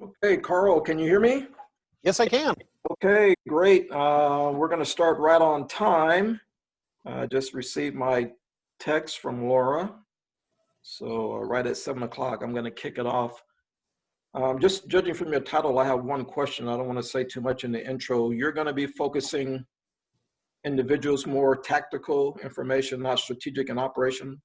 Okay, Carl, can you hear me? Yes, I can. Okay, great. We're going to start right on time. I just received my text from Laura. So right at 7 o'clock, I'm going to kick it off. Just judging from your title, I have one question. I don't want to say too much in the intro. You're going to be focusing individuals more tactical information, not strategic and operation?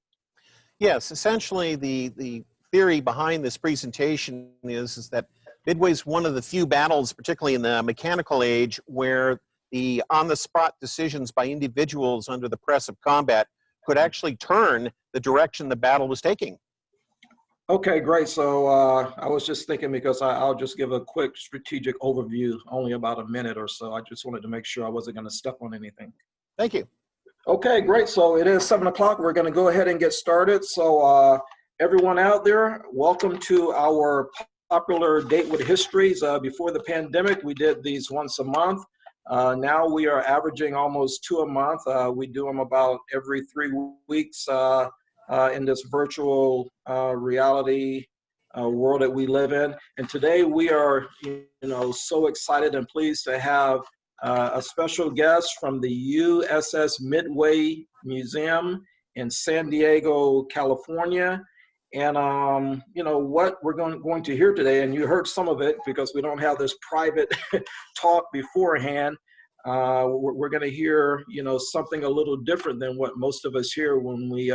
Yes, essentially the theory behind this presentation is that Midway is one of the few battles, particularly in the mechanical age, where the on-the-spot decisions by individuals under the press of combat could actually turn the direction the battle was taking. Okay, great. So I was just thinking because I'll just give a quick strategic overview, only about a minute or so. I just wanted to make sure I wasn't going to step on anything. Thank you. Okay, great. So it is 7 o'clock. We're going to go ahead and get started. So everyone out there, welcome to our popular Date with Histories. Before the pandemic, we did these once a month. Now we are averaging almost 2 a month. We do them about every 3 weeks in this virtual reality world that we live in. And today we are, so excited and pleased to have a special guest from the USS Midway Museum in San Diego, California. And what we're going to hear today, and you heard some of it because we don't have this private talk beforehand. We're going to hear, something a little different than what most of us hear when we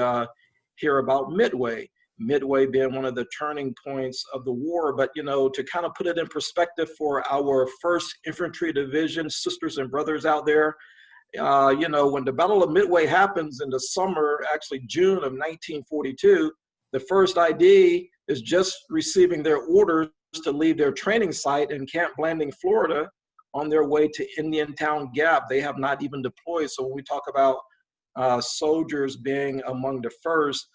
hear about Midway. Midway being one of the turning points of the war, but to kind of put it in perspective for our 1st Infantry Division sisters and brothers out there, when the Battle of Midway happens in the summer, actually June of 1942, the 1st ID is just receiving their orders to leave their training site in Camp Blanding, Florida, on their way to Indiantown Gap. They have not even deployed. So when we talk about soldiers being among the first,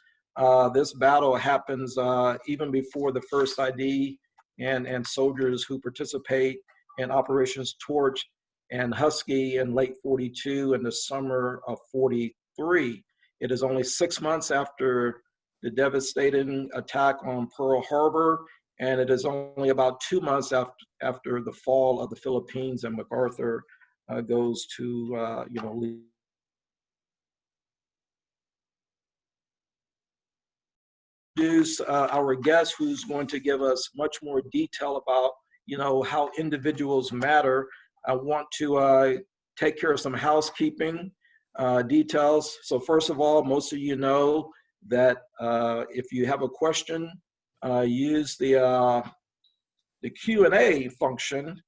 this battle happens even before the 1st ID and soldiers who participate in Operations Torch and Husky in late 42 and the summer of 43. It is only 6 months after the devastating attack on Pearl Harbor, and it is only about 2 months after the fall of the Philippines and MacArthur goes to, leave. Introduce our guest, who's going to give us much more detail about, how individuals matter. I want to take care of some housekeeping details. So first of all, most of you know that if you have a question, use the Q&A function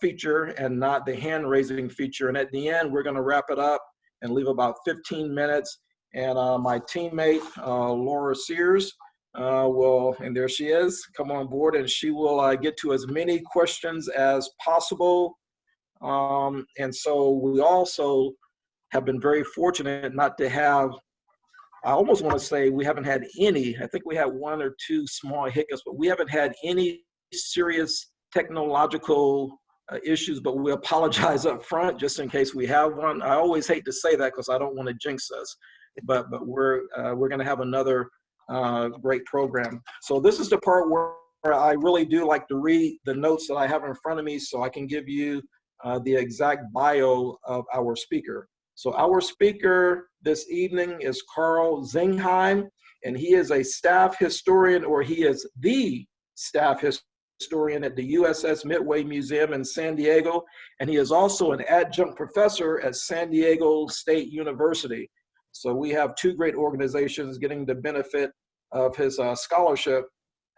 feature and not the hand raising feature. And at the end, we're going to wrap it up and leave about 15 minutes. And my teammate, Laura Sears, and there she is, come on board, and she will get to as many questions as possible. And so we also have been very fortunate not to have, I almost want to say we haven't had any, I think we had 1 or 2 small hiccups, but we haven't had any serious technological issues, but we apologize up front just in case we have one. I always hate to say that because I don't want to jinx us. But we're going to have another great program. So this is the part where I really do like to read the notes that I have in front of me so I can give you the exact bio of our speaker. So our speaker this evening is Karl Zingheim, and he is a staff historian, or he is the staff historian at the USS Midway Museum in San Diego, and he is also an adjunct professor at San Diego State University. So we have 2 great organizations getting the benefit of his scholarship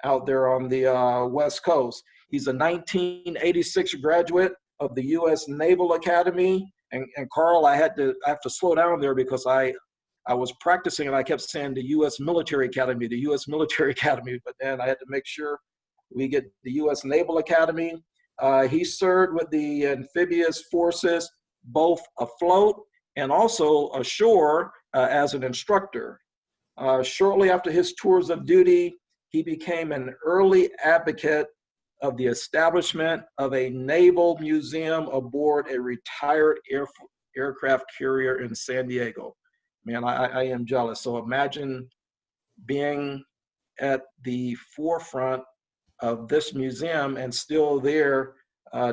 out there on the West Coast. He's a 1986 graduate of the U.S. Naval Academy. And Karl, I have to slow down there because I was practicing and I kept saying the U.S. Military Academy, the U.S. Military Academy, but then I had to make sure we get the U.S. Naval Academy. He served with the amphibious forces, both afloat and also ashore as an instructor. Shortly after his tours of duty, he became an early advocate of the establishment of a naval museum aboard a retired aircraft carrier in San Diego. Man, I am jealous. So imagine being at the forefront of this museum and still there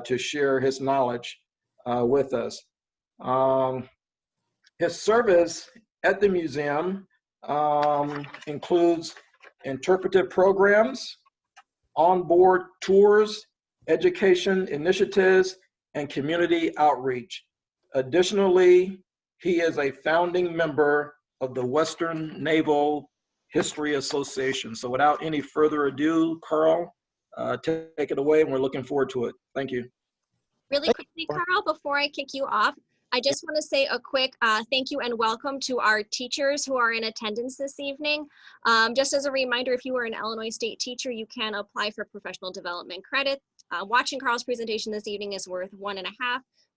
to share his knowledge with us. His service at the museum includes interpretive programs, onboard tours, education initiatives, and community outreach. Additionally, he is a founding member of the Western Naval History Association. So without any further ado, Karl, take it away, and we're looking forward to it. Thank you. Really quickly, Karl, before I kick you off, I just want to say a quick thank you and welcome to our teachers who are in attendance this evening. Just as a reminder, if you are an Illinois State teacher, you can apply for professional development credit. Watching Karl's presentation this evening is worth 1.5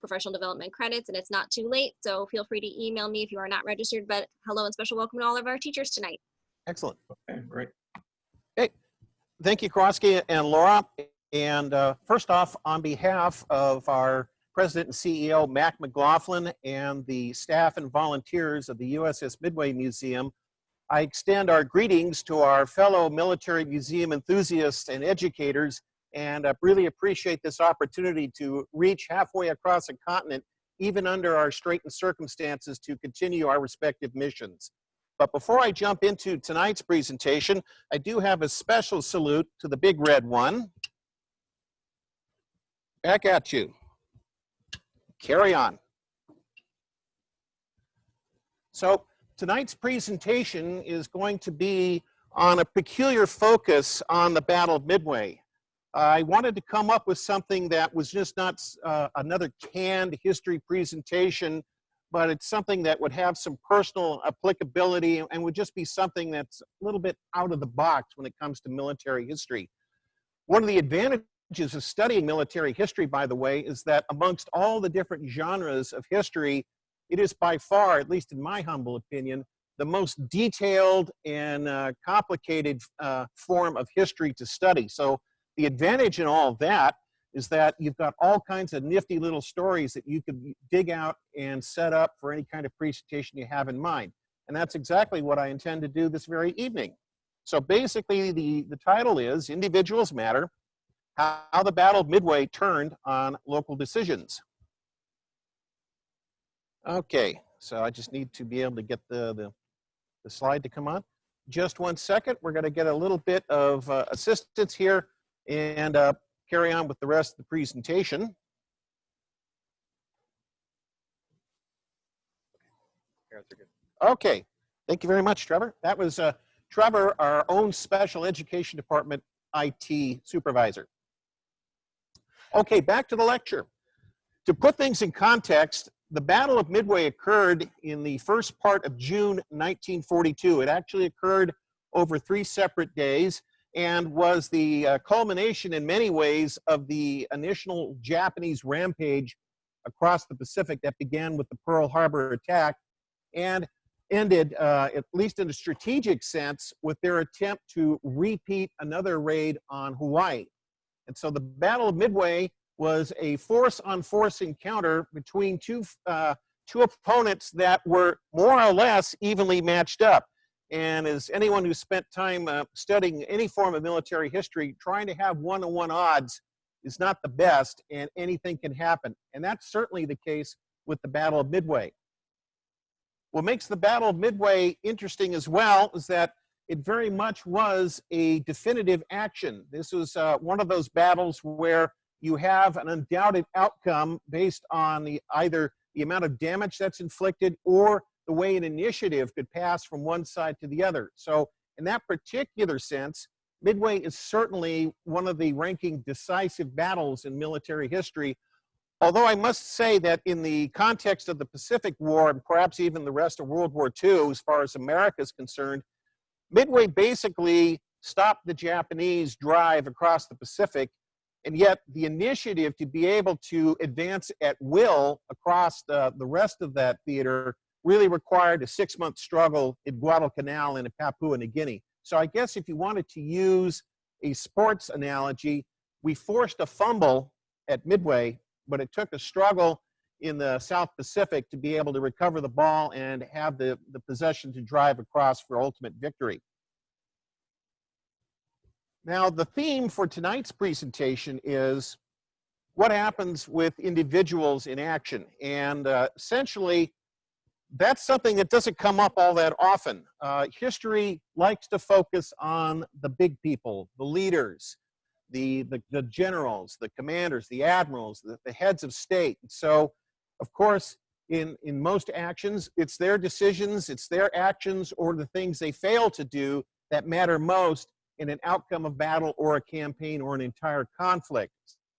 professional development credits, and it's not too late, so feel free to email me if you are not registered. But hello and special welcome to all of our teachers tonight. Excellent. Okay, great. Hey, thank you, Krosky and Laura. And first off, on behalf of our President and CEO, Mac McLaughlin, and the staff and volunteers of the USS Midway Museum, I extend our greetings to our fellow military museum enthusiasts and educators, and really appreciate this opportunity to reach halfway across a continent, even under our straitened circumstances, to continue our respective missions. But before I jump into tonight's presentation, I do have a special salute to the big red one. Back at you. Carry on. So tonight's presentation is going to be on a peculiar focus on the Battle of Midway. I wanted to come up with something that was just not another canned history presentation, but it's something that would have some personal applicability and would just be something that's a little bit out of the box when it comes to military history. One of the advantages of studying military history, by the way, is that amongst all the different genres of history, it is by far, at least in my humble opinion, the most detailed and complicated form of history to study. So the advantage in all of that is that you've got all kinds of nifty little stories that you could dig out and set up for any kind of presentation you have in mind. And that's exactly what I intend to do this very evening. So basically, the title is Individuals Matter, How the Battle of Midway Turned on Local Decisions. Okay, so I just need to be able to get the slide to come on. Just 1 second, we're gonna get a little bit of assistance here and carry on with the rest of the presentation. Okay, thank you very much, Trevor. That was Trevor, our own Special Education Department IT supervisor. Okay, back to the lecture. To put things in context, the Battle of Midway occurred in the first part of June 1942. It actually occurred over 3 separate days and was the culmination in many ways of the initial Japanese rampage across the Pacific that began with the Pearl Harbor attack and ended, at least in a strategic sense, with their attempt to repeat another raid on Hawaii. And so the Battle of Midway was a force-on-force encounter between two opponents that were more or less evenly matched up. And as anyone who spent time studying any form of military history, trying to have 1-to-1 odds is not the best, and anything can happen. And that's certainly the case with the Battle of Midway. What makes the Battle of Midway interesting as well is that it very much was a definitive action. This was one of those battles where you have an undoubted outcome based on either the amount of damage that's inflicted or the way an initiative could pass from one side to the other. So in that particular sense, Midway is certainly one of the ranking decisive battles in military history. Although I must say that in the context of the Pacific War and perhaps even the rest of World War II, as far as America is concerned, Midway basically stopped the Japanese drive across the Pacific, and yet the initiative to be able to advance at will across the rest of that theater really required a 6-month struggle in Guadalcanal and in Papua New Guinea. So I guess if you wanted to use a sports analogy, we forced a fumble at Midway, but it took a struggle in the South Pacific to be able to recover the ball and have the possession to drive across for ultimate victory. Now, the theme for tonight's presentation is what happens with individuals in action. And essentially, that's something that doesn't come up all that often. History likes to focus on the big people, the leaders, the generals, the commanders, the admirals, the heads of state. So, of course, in most actions, it's their decisions, it's their actions, or the things they fail to do that matter most in an outcome of battle or a campaign or an entire conflict.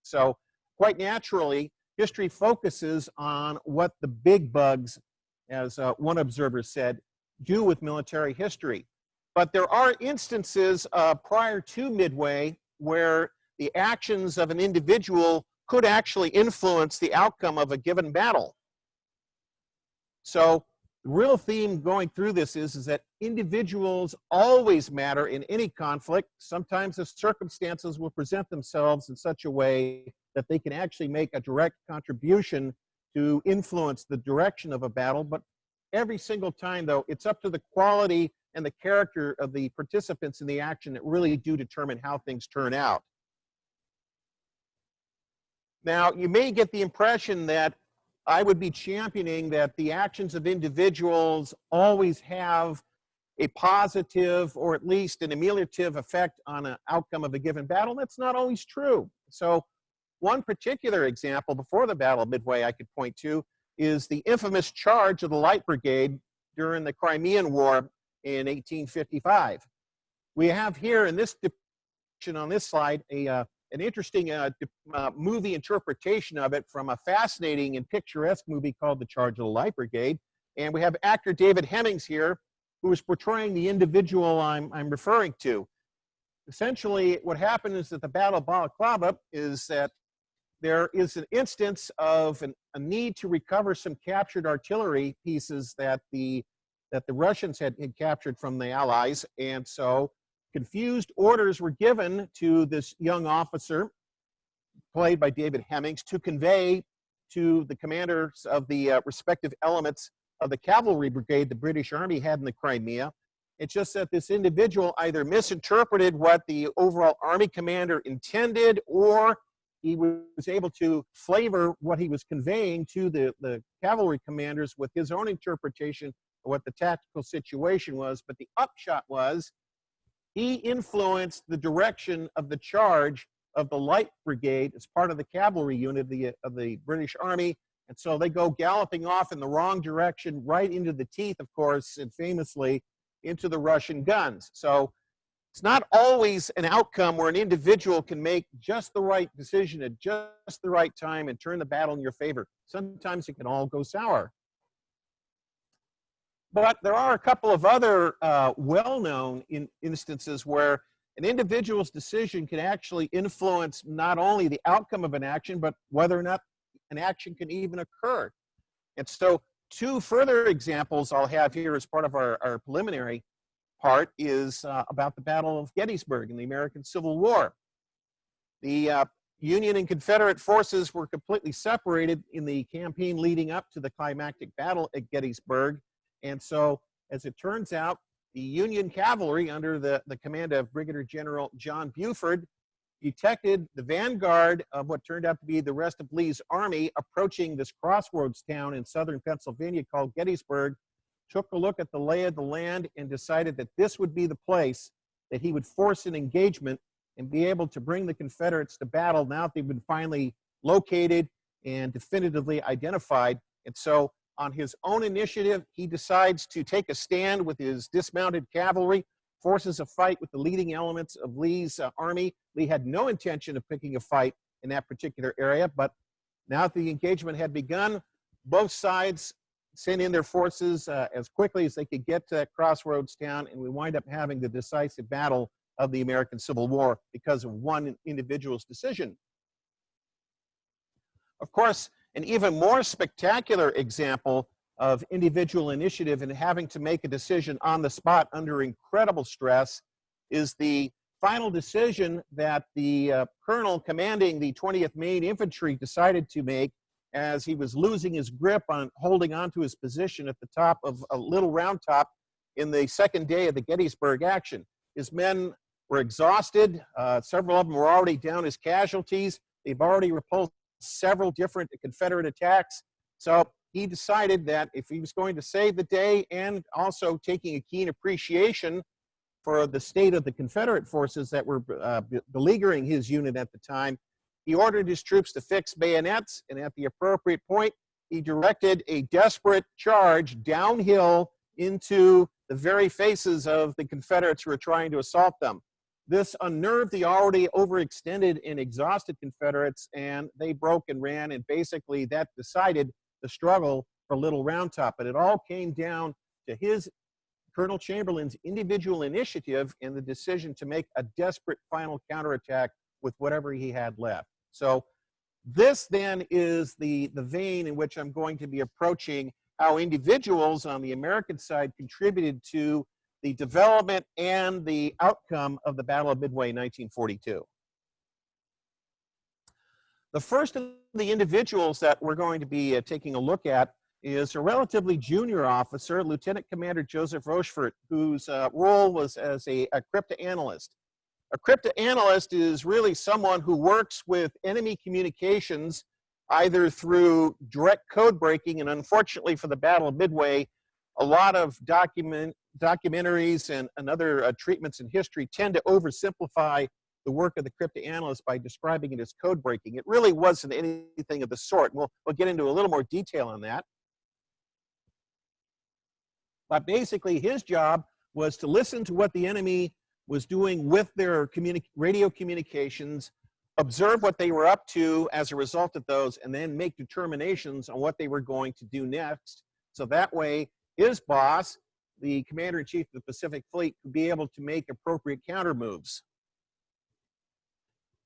So, quite naturally, history focuses on what the big bugs, as one observer said, do with military history. But there are instances prior to Midway where the actions of an individual could actually influence the outcome of a given battle. So the real theme going through this is that individuals always matter in any conflict. Sometimes the circumstances will present themselves in such a way that they can actually make a direct contribution to influence the direction of a battle. But every single time, though, it's up to the quality and the character of the participants in the action that really do determine how things turn out. Now, you may get the impression that I would be championing that the actions of individuals always have a positive or at least an ameliorative effect on an outcome of a given battle. That's not always true. So one particular example before the Battle of Midway I could point to is the infamous charge of the Light Brigade during the Crimean War in 1855. We have here in this depiction on this slide an interesting movie interpretation of it from a fascinating and picturesque movie called The Charge of the Light Brigade. And we have actor David Hemmings here, who is portraying the individual I'm referring to. Essentially, what happened is that the Battle of Balaclava is that there is an instance of a need to recover some captured artillery pieces that the Russians had captured from the Allies. And so confused orders were given to this young officer, played by David Hemmings, to convey to the commanders of the respective elements of the cavalry brigade the British Army had in the Crimea. It's just that this individual either misinterpreted what the overall Army commander intended, or he was able to flavor what he was conveying to the cavalry commanders with his own interpretation of what the tactical situation was. But the upshot was he influenced the direction of the charge of the Light Brigade as part of the cavalry unit of the British Army. And so they go galloping off in the wrong direction, right into the teeth, of course, and famously into the Russian guns. So it's not always an outcome where an individual can make just the right decision at just the right time and turn the battle in your favor. Sometimes it can all go sour. But there are a couple of other well-known instances where an individual's decision can actually influence not only the outcome of an action, but whether or not an action can even occur. And so two further examples I'll have here as part of our preliminary part is about the Battle of Gettysburg in the American Civil War. The Union and Confederate forces were completely separated in the campaign leading up to the climactic battle at Gettysburg. And so, as it turns out, the Union cavalry under the command of Brigadier General John Buford detected the vanguard of what turned out to be the rest of Lee's army approaching this crossroads town in southern Pennsylvania called Gettysburg, took a look at the lay of the land and decided that this would be the place that he would force an engagement and be able to bring the Confederates to battle now that they've been finally located and definitively identified. And so on his own initiative, he decides to take a stand with his dismounted cavalry, forces a fight with the leading elements of Lee's army. Lee had no intention of picking a fight in that particular area, but now that the engagement had begun, both sides sent in their forces as quickly as they could get to that crossroads town, and we wind up having the decisive battle of the American Civil War because of one individual's decision. Of course, an even more spectacular example of individual initiative and having to make a decision on the spot under incredible stress is the final decision that the colonel commanding the 20th Maine Infantry decided to make as he was losing his grip on holding on to his position at the top of a little round top in the second day of the Gettysburg action. His men were exhausted. Several of them were already down as casualties. They've already repulsed several different Confederate attacks. So he decided that if he was going to save the day and also taking a keen appreciation for the state of the Confederate forces that were beleaguering his unit at the time, he ordered his troops to fix bayonets, and at the appropriate point, he directed a desperate charge downhill into the very faces of the Confederates who were trying to assault them. This unnerved the already overextended and exhausted Confederates, and they broke and ran, and basically that decided the struggle for Little Round Top. But it all came down to his, Colonel Chamberlain's, individual initiative and the decision to make a desperate final counterattack with whatever he had left. So this then is the vein in which I'm going to be approaching how individuals on the American side contributed to the development and the outcome of the Battle of Midway 1942. The first of the individuals that we're going to be taking a look at is a relatively junior officer, Lieutenant Commander Joseph Rochefort, whose role was as a cryptanalyst. A cryptanalyst is really someone who works with enemy communications either through direct code breaking, and unfortunately for the Battle of Midway, a lot of documentaries and other treatments in history tend to oversimplify the work of the cryptanalyst by describing it as code breaking. It really wasn't anything of the sort. We'll get into a little more detail on that. But basically his job was to listen to what the enemy was doing with their radio communications, observe what they were up to as a result of those, and then make determinations on what they were going to do next. So that way, his boss, the Commander-in-Chief of the Pacific Fleet, could be able to make appropriate counter moves.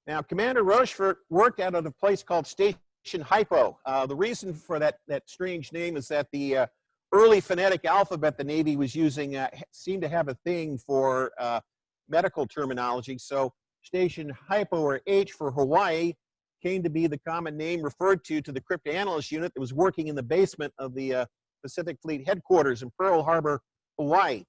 Now, Commander Rochefort worked out of a place called Station Hypo. The reason for that strange name is that the early phonetic alphabet the Navy was using seemed to have a thing for medical terminology. So Station Hypo, or H for Hawaii, came to be the common name referred to the cryptanalyst unit that was working in the basement of the Pacific Fleet headquarters in Pearl Harbor, Hawaii.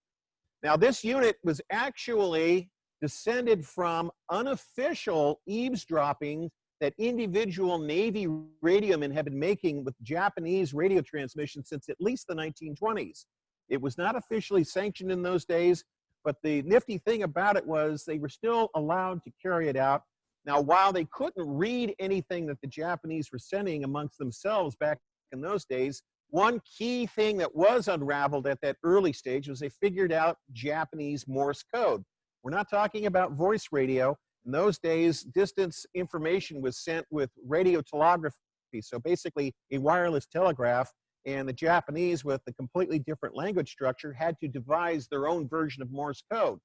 Now, this unit was actually descended from unofficial eavesdropping that individual Navy radiomen had been making with Japanese radio transmissions since at least the 1920s. It was not officially sanctioned in those days, but the nifty thing about it was they were still allowed to carry it out. Now, while they couldn't read anything that the Japanese were sending amongst themselves back in those days, one key thing that was unraveled at that early stage was they figured out Japanese Morse code. We're not talking about voice radio. In those days, distance information was sent with radio telegraphy, so basically a wireless telegraph, and the Japanese, with a completely different language structure, had to devise their own version of Morse code.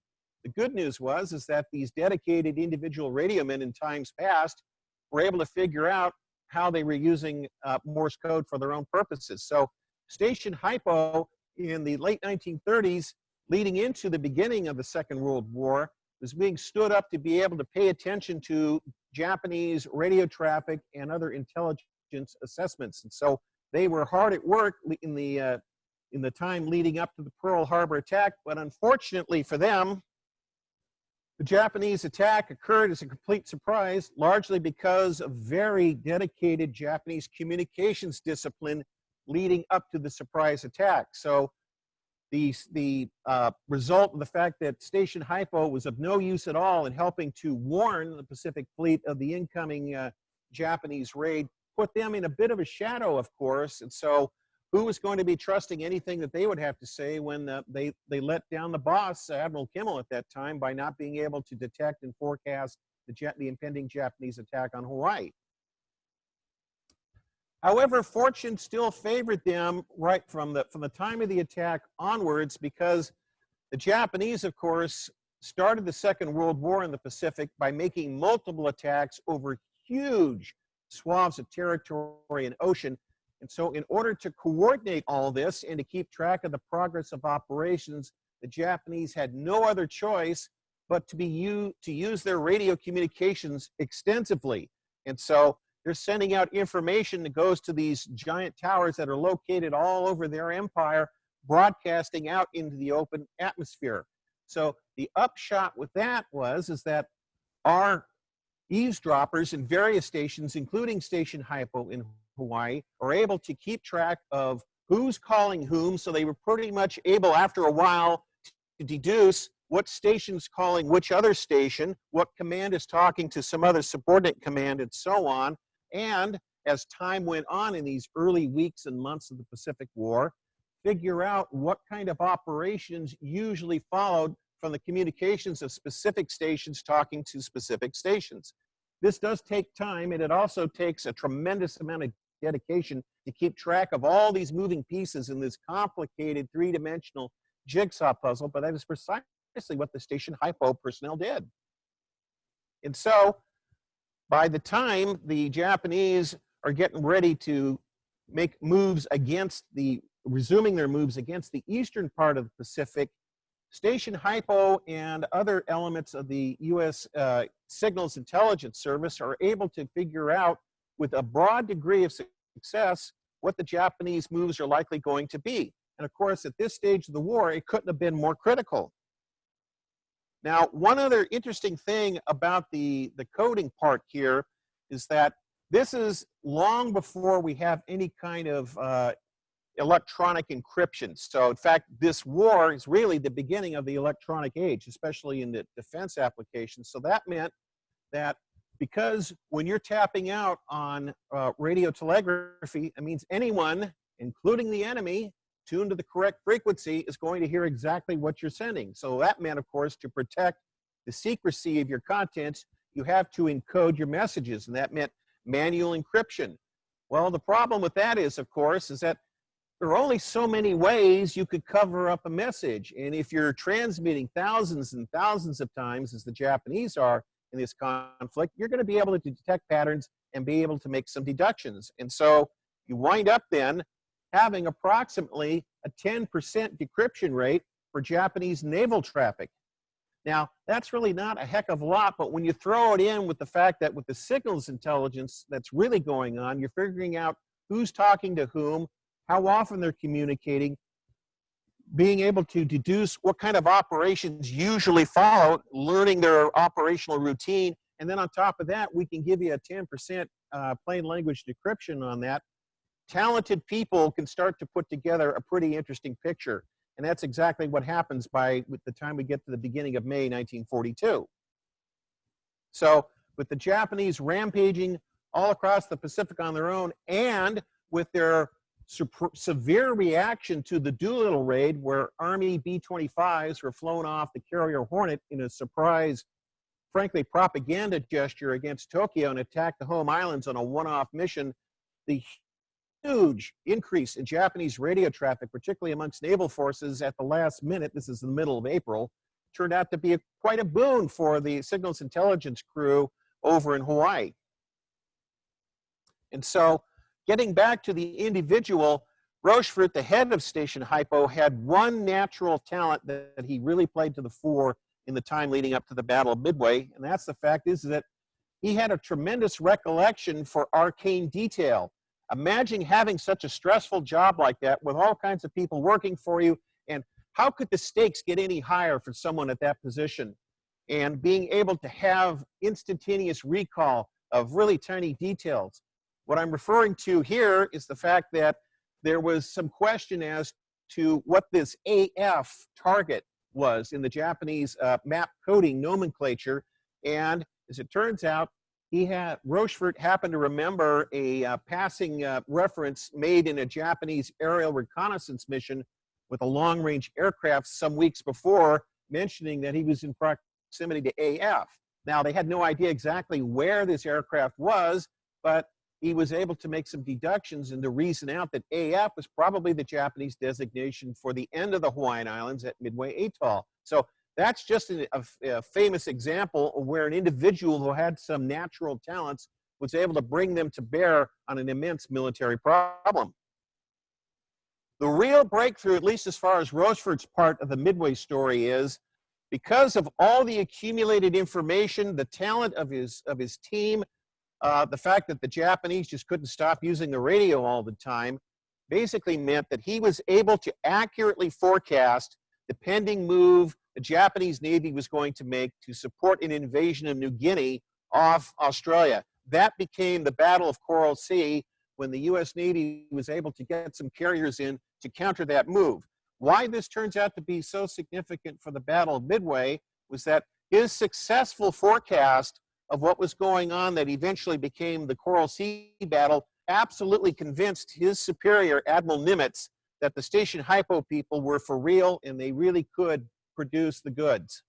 The good news is that these dedicated individual radiomen in times past were able to figure out how they were using Morse code for their own purposes. So Station Hypo in the late 1930s, leading into the beginning of the Second World War, was being stood up to be able to pay attention to Japanese radio traffic and other intelligence assessments. And so they were hard at work in the time leading up to the Pearl Harbor attack, but unfortunately for them, the Japanese attack occurred as a complete surprise, largely because of very dedicated Japanese communications discipline leading up to the surprise attack. So the result of the fact that Station Hypo was of no use at all in helping to warn the Pacific Fleet of the incoming Japanese raid put them in a bit of a shadow, of course. And so who was going to be trusting anything that they would have to say when they let down the boss, Admiral Kimmel, at that time, by not being able to detect and forecast the impending Japanese attack on Hawaii? However, fortune still favored them right from the time of the attack onwards, because the Japanese, of course, started the Second World War in the Pacific by making multiple attacks over huge swaths of territory and ocean. And so in order to coordinate all this and to keep track of the progress of operations, the Japanese had no other choice but to use their radio communications extensively. And so they're sending out information that goes to these giant towers that are located all over their empire, broadcasting out into the open atmosphere. So the upshot with that is that our eavesdroppers in various stations, including Station Hypo in Hawaii, are able to keep track of who's calling whom. So they were pretty much able, after a while, to deduce what station's calling which other station, what command is talking to some other subordinate command, and so on. And as time went on in these early weeks and months of the Pacific War, figure out what kind of operations usually followed from the communications of specific stations talking to specific stations. This does take time, and it also takes a tremendous amount of dedication to keep track of all these moving pieces in this complicated three-dimensional jigsaw puzzle, but that is precisely what the Station Hypo personnel did. And so, by the time the Japanese are getting ready to make moves against resuming their moves against the eastern part of the Pacific, Station Hypo and other elements of the U.S. Signals Intelligence Service are able to figure out, with a broad degree of success, what the Japanese moves are likely going to be. And of course, at this stage of the war, it couldn't have been more critical. Now, one other interesting thing about the coding part here is that this is long before we have any kind of electronic encryption. So in fact, this war is really the beginning of the electronic age, especially in the defense applications. So that meant that because when you're tapping out on radio telegraphy, it means anyone, including the enemy, tuned to the correct frequency is going to hear exactly what you're sending. So that meant, of course, to protect the secrecy of your contents, you have to encode your messages, and that meant manual encryption. Well, the problem with that is, of course, is that there are only so many ways you could cover up a message. And if you're transmitting thousands and thousands of times, as the Japanese are in this conflict, you're going to be able to detect patterns and be able to make some deductions. And so you wind up then having approximately a 10% decryption rate for Japanese naval traffic. Now, that's really not a heck of a lot, but when you throw it in with the fact that with the signals intelligence that's really going on, you're figuring out who's talking to whom, how often they're communicating, being able to deduce what kind of operations usually follow, learning their operational routine, and then on top of that, we can give you a 10% plain language decryption on that. Talented people can start to put together a pretty interesting picture, and that's exactly what happens with the time we get to the beginning of May 1942. So with the Japanese rampaging all across the Pacific on their own, and with their severe reaction to the Doolittle raid, where Army B-25s were flown off the carrier Hornet in a surprise, frankly, propaganda gesture against Tokyo and attacked the home islands on a one-off mission, the huge increase in Japanese radio traffic, particularly amongst naval forces at the last minute, this is the middle of April, turned out to be quite a boon for the signals intelligence crew over in Hawaii. And so, getting back to the individual, Rochefort, the head of Station Hypo, had one natural talent that he really played to the fore in the time leading up to the Battle of Midway, and that's the fact is that he had a tremendous recollection for arcane detail. Imagine having such a stressful job like that with all kinds of people working for you, and how could the stakes get any higher for someone at that position? And being able to have instantaneous recall of really tiny details. What I'm referring to here is the fact that there was some question as to what this AF target was in the Japanese map coding nomenclature, and as it turns out, Rochefort happened to remember a passing reference made in a Japanese aerial reconnaissance mission with a long-range aircraft some weeks before, mentioning that he was in proximity to AF. Now, they had no idea exactly where this aircraft was, but he was able to make some deductions and to reason out that AF was probably the Japanese designation for the end of the Hawaiian Islands at Midway Atoll. So that's just a famous example of where an individual who had some natural talents was able to bring them to bear on an immense military problem. The real breakthrough, at least as far as Rochefort's part of the Midway story, is because of all the accumulated information, the talent of his team, the fact that the Japanese just couldn't stop using the radio all the time, basically meant that he was able to accurately forecast the pending move the Japanese Navy was going to make to support an invasion of New Guinea off Australia. That became the Battle of Coral Sea, when the US Navy was able to get some carriers in to counter that move. Why this turns out to be so significant for the Battle of Midway was that his successful forecast of what was going on that eventually became the Coral Sea battle absolutely convinced his superior, Admiral Nimitz, that the Station Hypo people were for real and they really could produce the goods.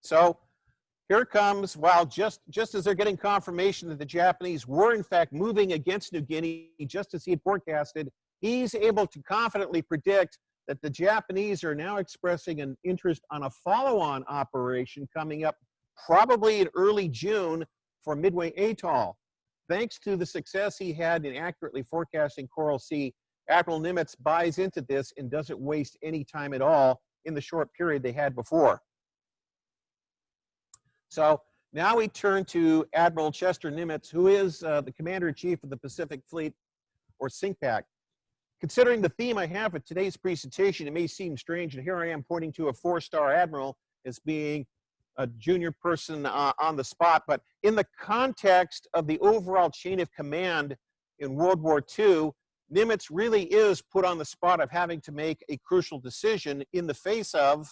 So here comes, while just as they're getting confirmation that the Japanese were in fact moving against New Guinea, just as he had forecasted, he's able to confidently predict that the Japanese are now expressing an interest on a follow-on operation coming up probably in early June for Midway Atoll. Thanks to the success he had in accurately forecasting Coral Sea, Admiral Nimitz buys into this and doesn't waste any time at all in the short period they had before. So now we turn to Admiral Chester Nimitz, who is the Commander-in-Chief of the Pacific Fleet, or CINCPAC. Considering the theme I have of today's presentation, it may seem strange, and here I am pointing to a 4-star admiral as being a junior person on the spot, but in the context of the overall chain of command in World War II, Nimitz really is put on the spot of having to make a crucial decision in the face of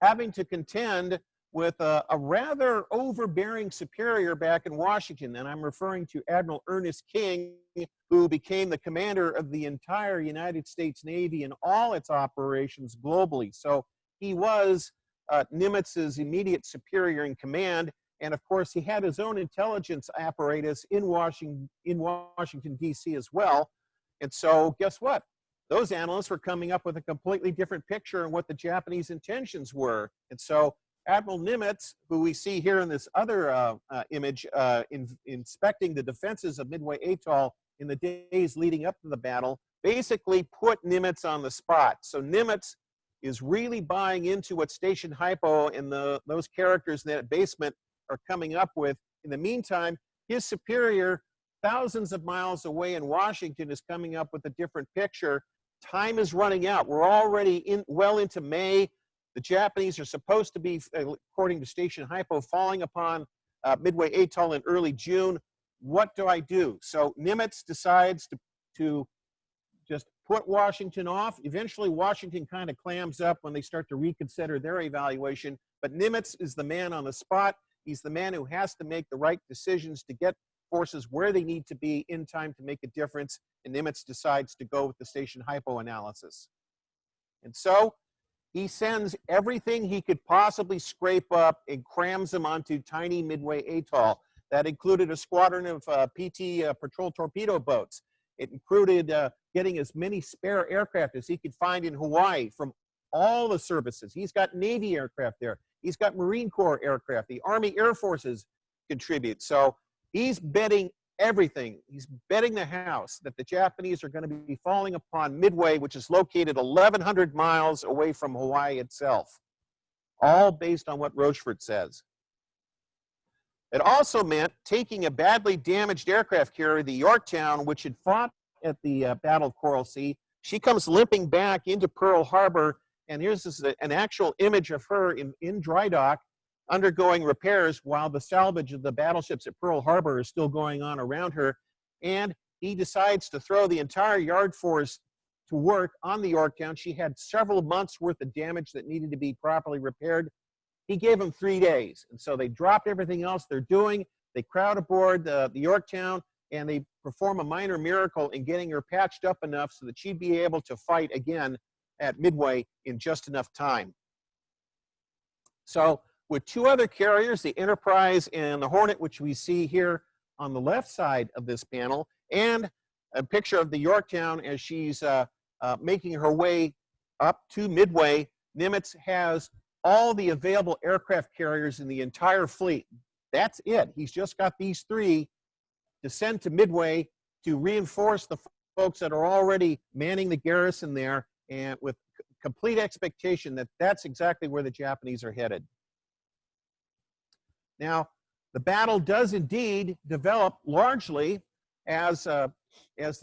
having to contend with a rather overbearing superior back in Washington, and I'm referring to Admiral Ernest King, who became the commander of the entire United States Navy and all its operations globally. So he was Nimitz's immediate superior in command, and of course he had his own intelligence apparatus in Washington, D.C. as well. And so guess what? Those analysts were coming up with a completely different picture of what the Japanese intentions were. And so Admiral Nimitz, who we see here in this other image, inspecting the defenses of Midway Atoll in the days leading up to the battle, basically put Nimitz on the spot. So Nimitz is really buying into what Station Hypo and those characters in that basement are coming up with. In the meantime, his superior, thousands of miles away in Washington, is coming up with a different picture. Time is running out. We're already well into May. The Japanese are supposed to be, according to Station Hypo, falling upon Midway Atoll in early June. What do I do? So Nimitz decides to just put Washington off. Eventually, Washington kind of clams up when they start to reconsider their evaluation. But Nimitz is the man on the spot. He's the man who has to make the right decisions to get forces where they need to be in time to make a difference. And Nimitz decides to go with the Station Hypo analysis. And so he sends everything he could possibly scrape up and crams them onto tiny Midway Atoll. That included a squadron of PT patrol torpedo boats. It included getting as many spare aircraft as he could find in Hawaii from all the services. He's got Navy aircraft there. He's got Marine Corps aircraft. The Army Air Forces contribute. So he's betting everything. He's betting the house that the Japanese are going to be falling upon Midway, which is located 1,100 miles away from Hawaii itself, all based on what Rochefort says. It also meant taking a badly damaged aircraft carrier, the Yorktown, which had fought at the Battle of Coral Sea. She comes limping back into Pearl Harbor, and here's an actual image of her in dry dock, undergoing repairs while the salvage of the battleships at Pearl Harbor is still going on around her. And he decides to throw the entire yard force to work on the Yorktown. She had several months worth of damage that needed to be properly repaired. He gave them 3 days. And so they dropped everything else they're doing. They crowd aboard the Yorktown, and they perform a minor miracle in getting her patched up enough so that she'd be able to fight again at Midway in just enough time. So with 2 other carriers, the Enterprise and the Hornet, which we see here on the left side of this panel, and a picture of the Yorktown as she's making her way up to Midway, Nimitz has all the available aircraft carriers in the entire fleet. That's it. He's just got these 3 to send to Midway to reinforce the folks that are already manning the garrison there, and with complete expectation that that's exactly where the Japanese are headed. Now, the battle does indeed develop largely as the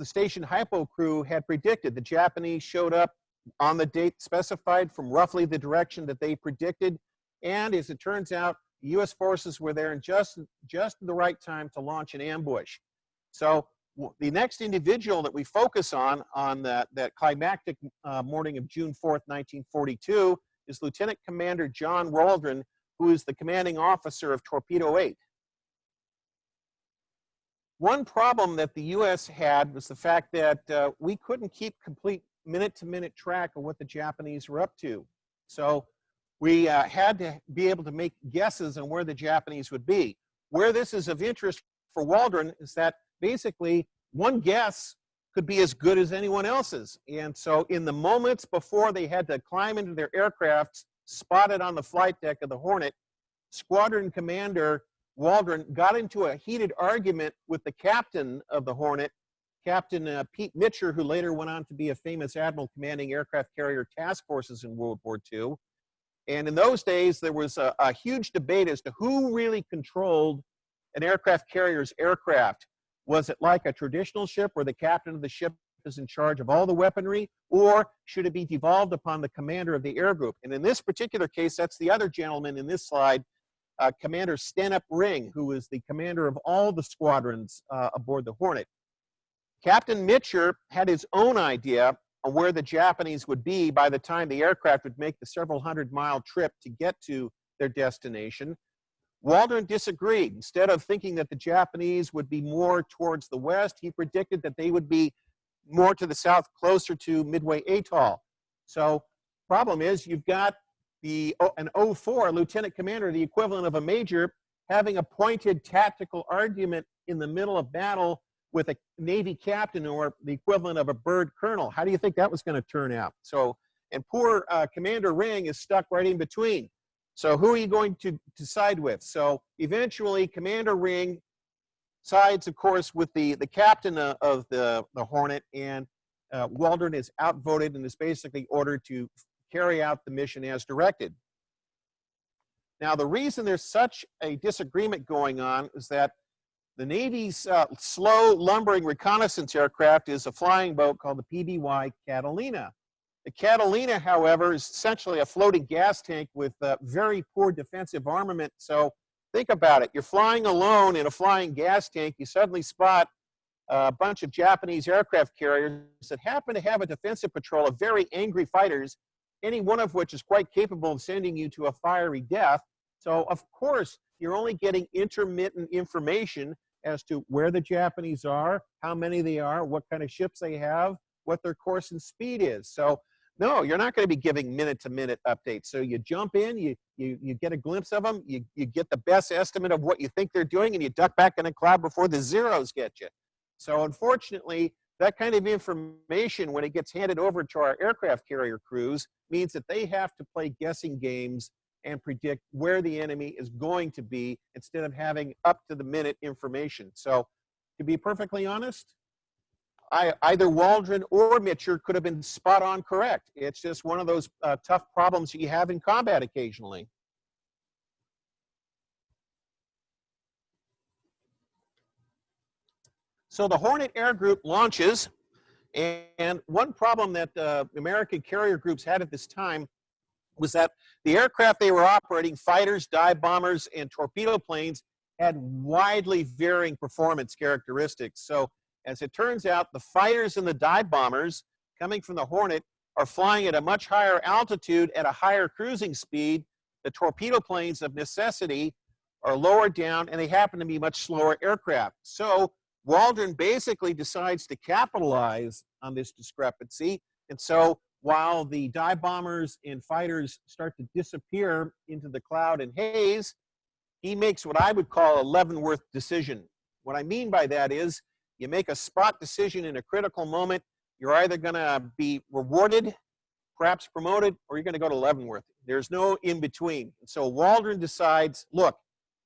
Station Hypo crew had predicted. The Japanese showed up on the date specified from roughly the direction that they predicted. And as it turns out, the U.S. forces were there in just the right time to launch an ambush. So the next individual that we focus on that climactic morning of June 4th, 1942, is Lieutenant Commander John Waldron, who is the commanding officer of Torpedo 8. One problem that the U.S. had was the fact that we couldn't keep complete minute-to-minute track of what the Japanese were up to. So we had to be able to make guesses on where the Japanese would be. Where this is of interest for Waldron is that basically one guess could be as good as anyone else's. And so in the moments before they had to climb into their aircrafts spotted on the flight deck of the Hornet, Squadron Commander Waldron got into a heated argument with the captain of the Hornet, Captain Pete Mitcher, who later went on to be a famous admiral commanding aircraft carrier task forces in World War II. And in those days, there was a huge debate as to who really controlled an aircraft carrier's aircraft. Was it like a traditional ship where the captain of the ship is in charge of all the weaponry, or should it be devolved upon the commander of the air group? And in this particular case, that's the other gentleman in this slide, Commander Stanhope Ring, who is the commander of all the squadrons aboard the Hornet. Captain Mitcher had his own idea on where the Japanese would be by the time the aircraft would make the several hundred-mile trip to get to their destination. Waldron disagreed. Instead of thinking that the Japanese would be more towards the west, he predicted that they would be more to the south, closer to Midway Atoll. So problem is, you've got an 04 lieutenant commander, the equivalent of a major, having a pointed tactical argument in the middle of battle with a Navy captain, or the equivalent of a bird colonel. How do you think that was going to turn out? So, and poor Commander Ring is stuck right in between. So who are you going to side with? So eventually Commander Ring sides, of course, with the captain of the Hornet, and Waldron is outvoted and is basically ordered to carry out the mission as directed. Now, the reason there's such a disagreement going on is that the Navy's slow lumbering reconnaissance aircraft is a flying boat called the PBY Catalina. The Catalina, however, is essentially a floating gas tank with very poor defensive armament. So think about it. You're flying alone in a flying gas tank. You suddenly spot a bunch of Japanese aircraft carriers that happen to have a defensive patrol of very angry fighters, any one of which is quite capable of sending you to a fiery death. So, of course, you're only getting intermittent information as to where the Japanese are, how many they are, what kind of ships they have, what their course and speed is. So, no, you're not going to be giving minute-to-minute updates. So you jump in, you get a glimpse of them, you get the best estimate of what you think they're doing, and you duck back in a cloud before the zeros get you. So unfortunately, that kind of information, when it gets handed over to our aircraft carrier crews, means that they have to play guessing games and predict where the enemy is going to be instead of having up-to-the-minute information. So to be perfectly honest, either Waldron or Mitcher could have been spot on correct. It's just one of those tough problems that you have in combat occasionally. So the Hornet Air Group launches, and one problem that American carrier groups had at this time was that the aircraft they were operating, fighters, dive bombers, and torpedo planes, had widely varying performance characteristics. So as it turns out, the fighters and the dive bombers coming from the Hornet are flying at a much higher altitude at a higher cruising speed. The torpedo planes, of necessity, are lower down, and they happen to be much slower aircraft. So Waldron basically decides to capitalize on this discrepancy. And so while the dive bombers and fighters start to disappear into the cloud and haze, he makes what I would call a Leavenworth decision. What I mean by that is, you make a spot decision in a critical moment, you're either going to be rewarded, perhaps promoted, or you're going to go to Leavenworth. There's no in between. And so Waldron decides, look,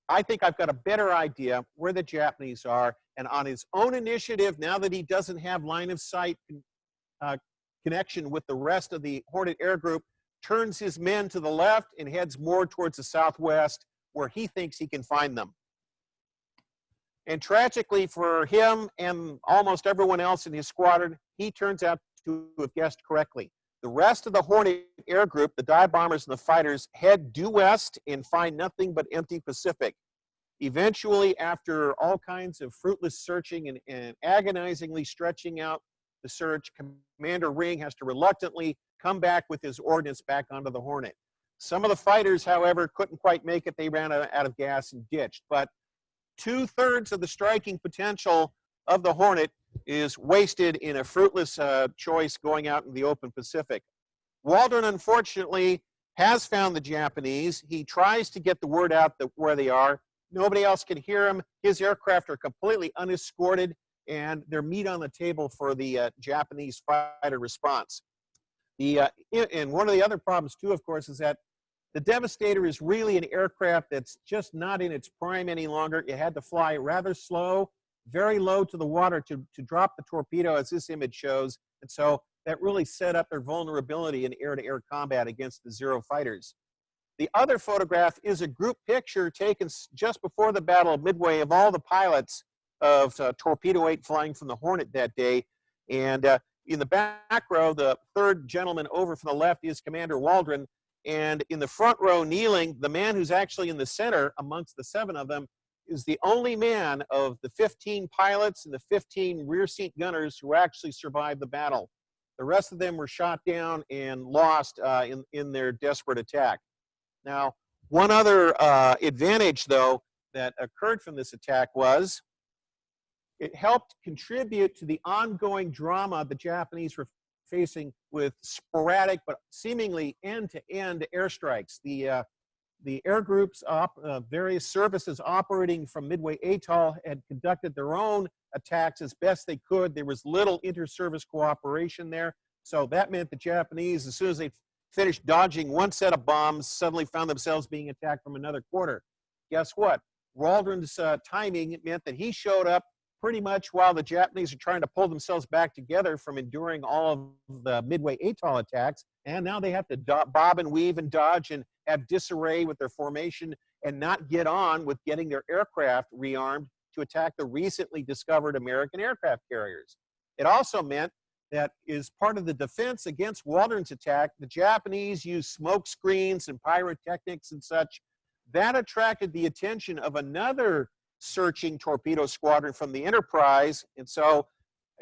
I think I've got a better idea where the Japanese are, and on his own initiative, now that he doesn't have line of sight connection with the rest of the Hornet Air Group, turns his men to the left and heads more towards the southwest, where he thinks he can find them. And tragically for him and almost everyone else in his squadron, he turns out to have guessed correctly. The rest of the Hornet air group, the dive bombers and the fighters, head due west and find nothing but empty Pacific. Eventually, after all kinds of fruitless searching and agonizingly stretching out the search, Commander Ring has to reluctantly come back with his ordnance back onto the Hornet. Some of the fighters, however, couldn't quite make it. They ran out of gas and ditched. But 2/3 of the striking potential of the Hornet is wasted in a fruitless choice going out in the open Pacific. Waldron, unfortunately, has found the Japanese. He tries to get the word out that where they are. Nobody else can hear him. His aircraft are completely unescorted, and they're meat on the table for the Japanese fighter response. And one of the other problems, too, of course, is that the Devastator is really an aircraft that's just not in its prime any longer. It had to fly rather slow, very low to the water to drop the torpedo, as this image shows. And so that really set up their vulnerability in air-to-air combat against the Zero fighters. The other photograph is a group picture taken just before the Battle of Midway of all the pilots of Torpedo 8 flying from the Hornet that day. And in the back row, the third gentleman over from the left is Commander Waldron. And in the front row, kneeling, the man who's actually in the center amongst the 7 of them is the only man of the 15 pilots and the 15 rear seat gunners who actually survived the battle. The rest of them were shot down and lost in their desperate attack. Now, one other advantage, though, that occurred from this attack was it helped contribute to the ongoing drama the Japanese were facing with sporadic but seemingly end-to-end airstrikes. The air groups, various services operating from Midway Atoll had conducted their own attacks as best they could. There was little inter-service cooperation there. So that meant the Japanese, as soon as they finished dodging one set of bombs, suddenly found themselves being attacked from another quarter. Guess what? Waldron's timing meant that he showed up pretty much while the Japanese are trying to pull themselves back together from enduring all of the Midway Atoll attacks. And now they have to bob and weave and dodge and have disarray with their formation and not get on with getting their aircraft rearmed to attack the recently discovered American aircraft carriers. It also meant that as part of the defense against Waldron's attack, the Japanese used smoke screens and pyrotechnics and such. That attracted the attention of another searching torpedo squadron from the Enterprise. And so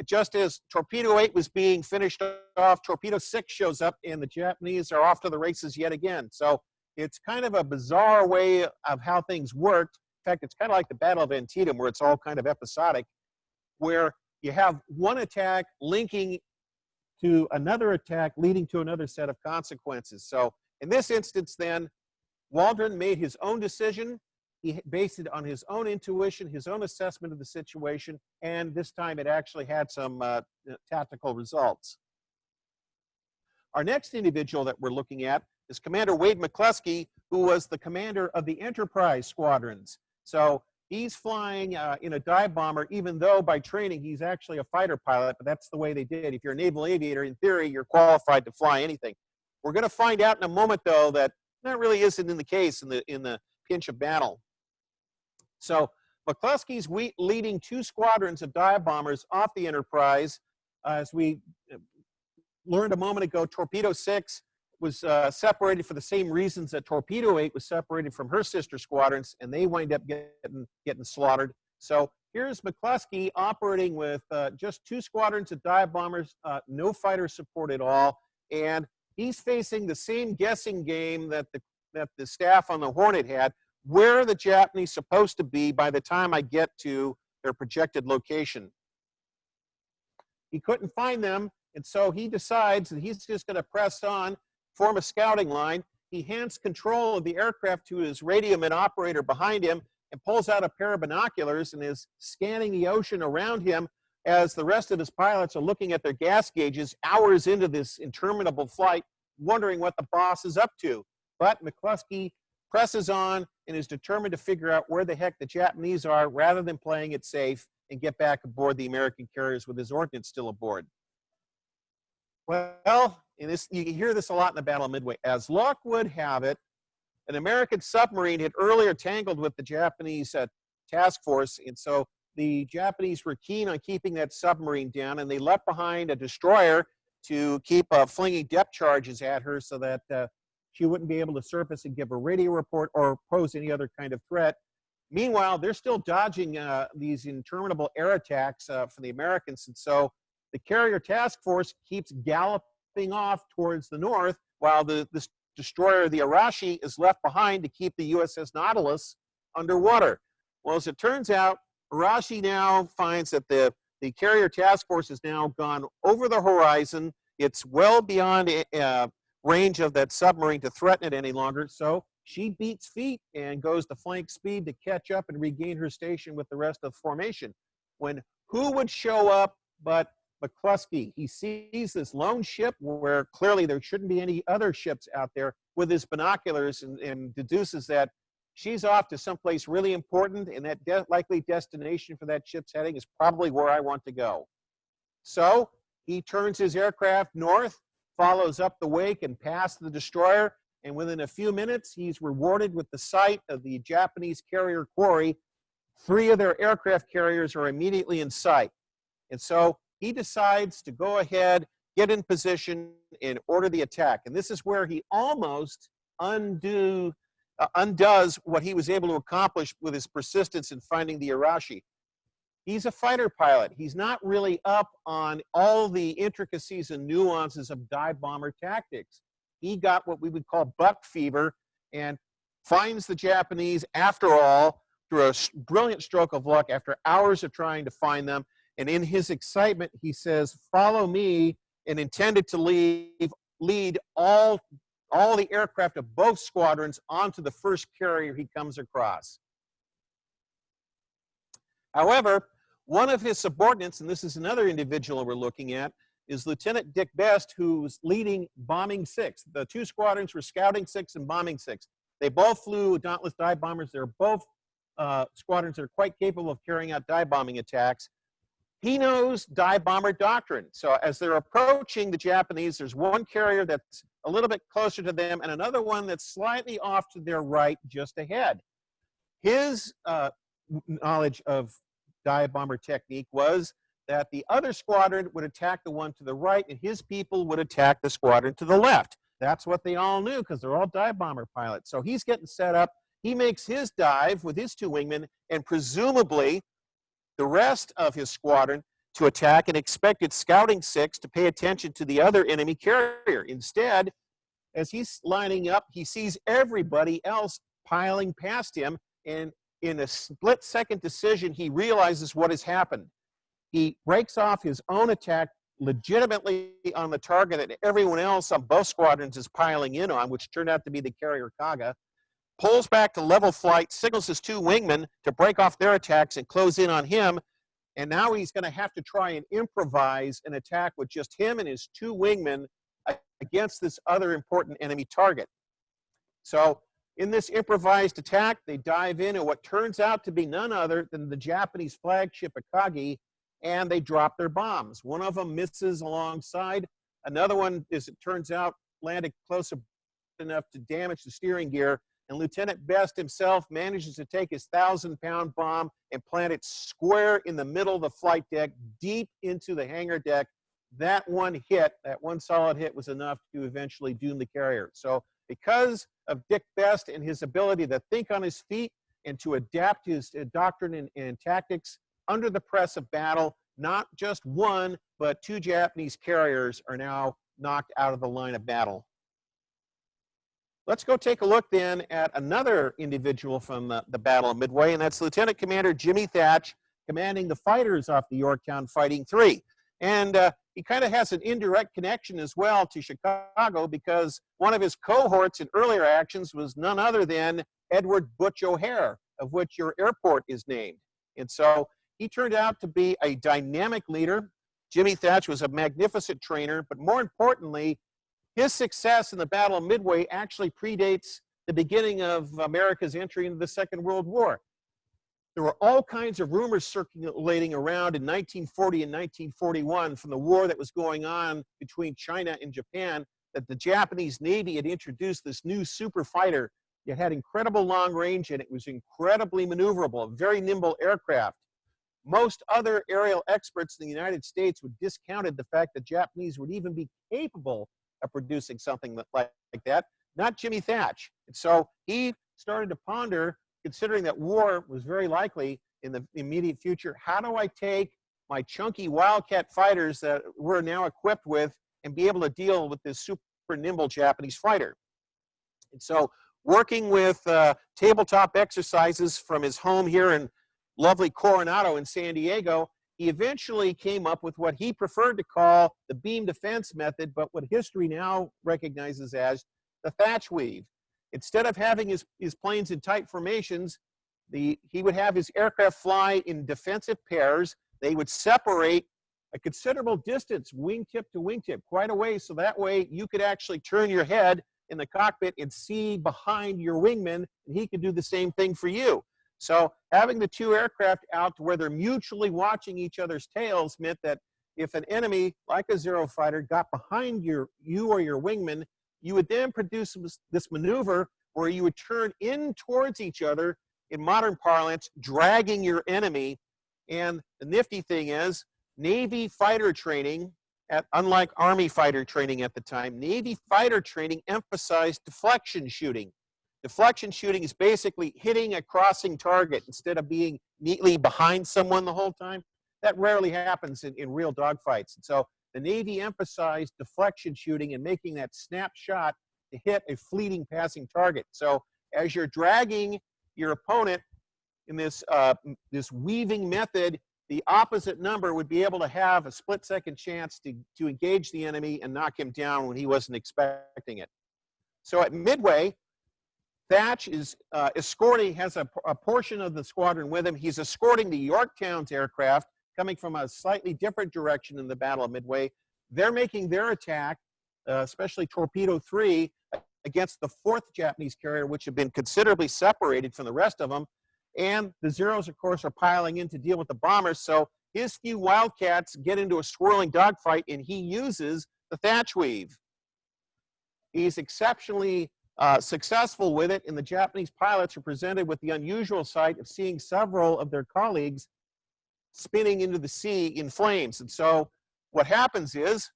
just as Torpedo 8 was being finished off, Torpedo 6 shows up and the Japanese are off to the races yet again. So it's kind of a bizarre way of how things worked. In fact, it's kind of like the Battle of Antietam, where it's all kind of episodic, where you have one attack linking to another attack leading to another set of consequences. So in this instance then, Waldron made his own decision. He based it on his own intuition, his own assessment of the situation, and this time it actually had some tactical results. Our next individual that we're looking at is Commander Wade McClusky, who was the commander of the Enterprise squadrons. So he's flying in a dive bomber, even though by training he's actually a fighter pilot, but that's the way they did. If you're a naval aviator, in theory, you're qualified to fly anything. We're going to find out in a moment, though, that that really isn't in the case in the pinch of battle. So McClusky's leading 2 squadrons of dive bombers off the Enterprise. As we learned a moment ago, Torpedo 6 was separated for the same reasons that Torpedo 8 was separated from her sister squadrons, and they wind up getting slaughtered. So here's McClusky operating with just 2 squadrons of dive bombers, no fighter support at all, and he's facing the same guessing game that the staff on the Hornet had. Where are the Japanese supposed to be by the time I get to their projected location? He couldn't find them, and so he decides that he's just going to press on, form a scouting line. He hands control of the aircraft to his radioman operator behind him and pulls out a pair of binoculars and is scanning the ocean around him as the rest of his pilots are looking at their gas gauges hours into this interminable flight, wondering what the boss is up to. But McClusky presses on and is determined to figure out where the heck the Japanese are rather than playing it safe and get back aboard the American carriers with his ordnance still aboard. Well, you can hear this a lot in the Battle of Midway. As luck would have it, an American submarine had earlier tangled with the Japanese task force, and so the Japanese were keen on keeping that submarine down, and they left behind a destroyer to keep flinging depth charges at her so that she wouldn't be able to surface and give a radio report or pose any other kind of threat. Meanwhile, they're still dodging these interminable air attacks from the Americans, and so the carrier task force keeps galloping off towards the north, while the destroyer, the Arashi, is left behind to keep the USS Nautilus underwater. Well, as it turns out, Arashi now finds that the carrier task force has now gone over the horizon. It's well beyond range of that submarine to threaten it any longer, so she beats feet and goes to flank speed to catch up and regain her station with the rest of the formation. When who would show up but McClusky? He sees this lone ship where clearly there shouldn't be any other ships out there with his binoculars and deduces that she's off to someplace really important, and that likely destination for that ship's heading is probably where I want to go. So he turns his aircraft north, follows up the wake and past the destroyer, and within a few minutes, he's rewarded with the sight of the Japanese carrier quarry. 3 of their aircraft carriers are immediately in sight. And so he decides to go ahead, get in position, and order the attack. And this is where he almost undoes what he was able to accomplish with his persistence in finding the Arashi. He's a fighter pilot. He's not really up on all the intricacies and nuances of dive bomber tactics. He got what we would call buck fever and finds the Japanese, after all, through a brilliant stroke of luck, after hours of trying to find them. And in his excitement, he says, "Follow me," and intended to lead all the aircraft of both squadrons onto the first carrier he comes across. However, one of his subordinates, and this is another individual we're looking at, is Lieutenant Dick Best, who's leading Bombing 6. The 2 squadrons were Scouting 6 and Bombing 6. They both flew Dauntless dive bombers. They're both squadrons that are quite capable of carrying out dive bombing attacks. He knows dive bomber doctrine. So as they're approaching the Japanese, there's one carrier that's a little bit closer to them and another one that's slightly off to their right just ahead. His knowledge of dive bomber technique was that the other squadron would attack the one to the right and his people would attack the squadron to the left. That's what they all knew because they're all dive bomber pilots. So he's getting set up. He makes his dive with his 2 wingmen and presumably the rest of his squadron to attack, and expected Scouting 6 to pay attention to the other enemy carrier. Instead, as he's lining up, he sees everybody else piling past him, and in a split-second decision, he realizes what has happened. He breaks off his own attack legitimately on the target that everyone else on both squadrons is piling in on, which turned out to be the carrier Kaga, pulls back to level flight, signals his 2 wingmen to break off their attacks and close in on him, and now he's going to have to try and improvise an attack with just him and his 2 wingmen against this other important enemy target. So in this improvised attack, they dive in at what turns out to be none other than the Japanese flagship Akagi, and they drop their bombs. One of them misses alongside. Another one, as it turns out, landed close enough to damage the steering gear, and Lieutenant Best himself manages to take his 1,000-pound bomb and plant it square in the middle of the flight deck, deep into the hangar deck. That one hit, that one solid hit, was enough to eventually doom the carrier. So because of Dick Best and his ability to think on his feet and to adapt his doctrine and tactics under the press of battle, not just 1, but 2 Japanese carriers are now knocked out of the line of battle. Let's go take a look then at another individual from the Battle of Midway, and that's Lieutenant Commander Jimmy Thach, commanding the fighters off the Yorktown Fighting 3. And he kind of has an indirect connection as well to Chicago because one of his cohorts in earlier actions was none other than Edward Butch O'Hare, of which your airport is named. And so he turned out to be a dynamic leader. Jimmy Thach was a magnificent trainer, but more importantly, his success in the Battle of Midway actually predates the beginning of America's entry into the Second World War. There were all kinds of rumors circulating around in 1940 and 1941 from the war that was going on between China and Japan that the Japanese Navy had introduced this new super fighter. It had incredible long range and it was incredibly maneuverable, a very nimble aircraft. most other aerial experts in the United States would discounted the fact that Japanese would even be capable of producing something like that, not Jimmy Thach. And so he started to ponder, considering that war was very likely in the immediate future, how do I take my chunky Wildcat fighters that we're now equipped with and be able to deal with this super nimble Japanese fighter? And so working with tabletop exercises from his home here in lovely Coronado in San Diego, he eventually came up with what he preferred to call the beam defense method, but what history now recognizes as the Thach weave. Instead of having his planes in tight formations, he would have his aircraft fly in defensive pairs. They would separate a considerable distance, wingtip to wingtip, quite a way, so that way you could actually turn your head in the cockpit and see behind your wingman, and he could do the same thing for you. So having the two aircraft out to where they're mutually watching each other's tails meant that if an enemy, like a Zero fighter, got behind you or your wingman, you would then produce this maneuver where you would turn in towards each other, in modern parlance, dragging your enemy. And the nifty thing is, Navy fighter training, unlike Army fighter training at the time, Navy fighter training emphasized deflection shooting. Deflection shooting is basically hitting a crossing target instead of being neatly behind someone the whole time. That rarely happens in real dogfights. And so the Navy emphasized deflection shooting and making that snapshot to hit a fleeting passing target. So as you're dragging your opponent in this weaving method, the opposite number would be able to have a split-second chance to engage the enemy and knock him down when he wasn't expecting it. So at Midway, Thach is has a portion of the squadron with him. He's escorting the Yorktown's aircraft coming from a slightly different direction in the Battle of Midway. They're making their attack, especially Torpedo 3, against the 4th Japanese carrier, which had been considerably separated from the rest of them. And the Zeros, of course, are piling in to deal with the bombers. So his few Wildcats get into a swirling dogfight, and he uses the Thach weave. He's exceptionally successful with it, and the Japanese pilots are presented with the unusual sight of seeing several of their colleagues spinning into the sea in flames. And so what happens is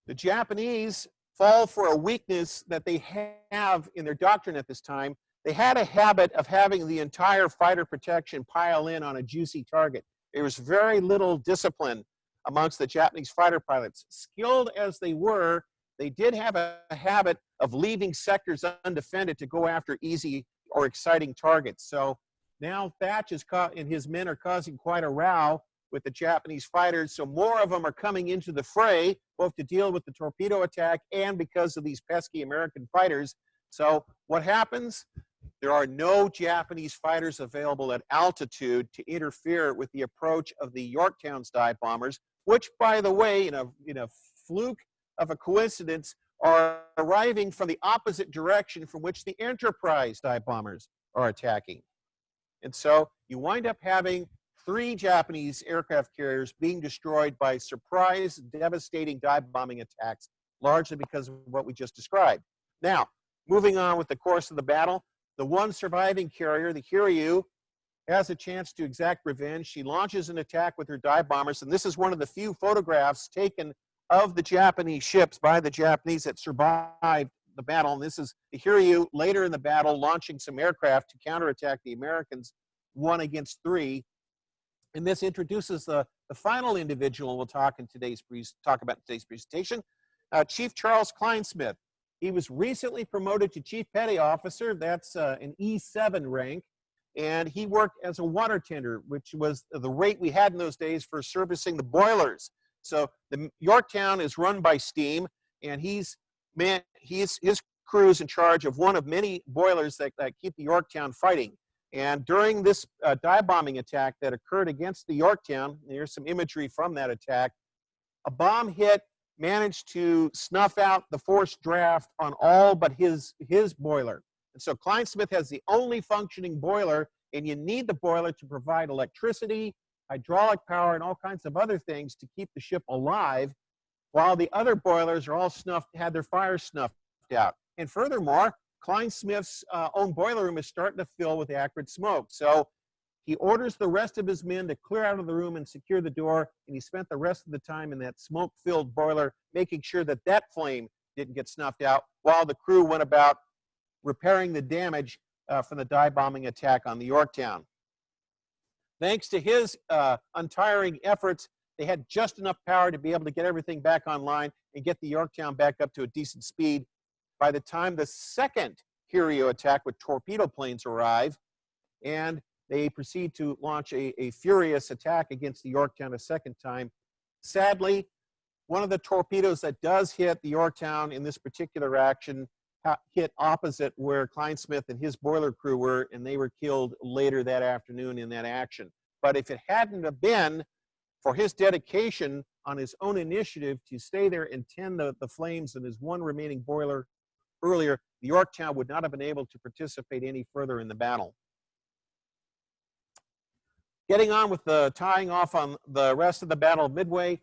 the Japanese fall for a weakness that they have in their doctrine at this time. They had a habit of having the entire fighter protection pile in on a juicy target. There was very little discipline amongst the Japanese fighter pilots. Skilled as they were, they did have a habit of leaving sectors undefended to go after easy or exciting targets. So now Thach and his men are causing quite a row with the Japanese fighters. So more of them are coming into the fray, both to deal with the torpedo attack and because of these pesky American fighters. So what happens? There are no Japanese fighters available at altitude to interfere with the approach of the Yorktown's dive bombers, which, by the way, in a fluke of a coincidence, are arriving from the opposite direction from which the Enterprise dive bombers are attacking. And so you wind up having 3 Japanese aircraft carriers being destroyed by surprise, devastating dive bombing attacks, largely because of what we just described. Now, moving on with the course of the battle, the one surviving carrier, the Hiryu, has a chance to exact revenge. She launches an attack with her dive bombers, and this is one of the few photographs taken of the Japanese ships by the Japanese that survived the battle. And this is the Hiryu later in the battle launching some aircraft to counterattack the Americans 1 against 3. And this introduces the final individual we'll talk about in today's presentation, Chief Charles Kleinsmith. He was recently promoted to Chief Petty Officer. That's an E7 rank. And he worked as a water tender, which was the rate we had in those days for servicing the boilers. So the Yorktown is run by steam, and his crew is in charge of one of many boilers that keep the Yorktown fighting. And during this dive bombing attack that occurred against the Yorktown, there's some imagery from that attack, a bomb hit managed to snuff out the forced draft on all but his boiler. And so Kleinsmith has the only functioning boiler, and you need the boiler to provide electricity, hydraulic power, and all kinds of other things to keep the ship alive, while the other boilers are all had their fires snuffed out. And furthermore, Kleinsmith's own boiler room is starting to fill with acrid smoke. So He orders the rest of his men to clear out of the room and secure the door, and he spent the rest of the time in that smoke-filled boiler making sure that that flame didn't get snuffed out while the crew went about repairing the damage from the dive bombing attack on the Yorktown. Thanks to his untiring efforts, they had just enough power to be able to get everything back online and get the Yorktown back up to a decent speed. By the time the second Curio attack with torpedo planes arrive, and they proceed to launch a furious attack against the Yorktown a second time. Sadly, one of the torpedoes that does hit the Yorktown in this particular action hit opposite where Kleinsmith and his boiler crew were, and they were killed later that afternoon in that action. But if it hadn't have been for his dedication on his own initiative to stay there and tend the flames in his one remaining boiler earlier, the Yorktown would not have been able to participate any further in the battle. Getting on with the tying off on the rest of the Battle of Midway,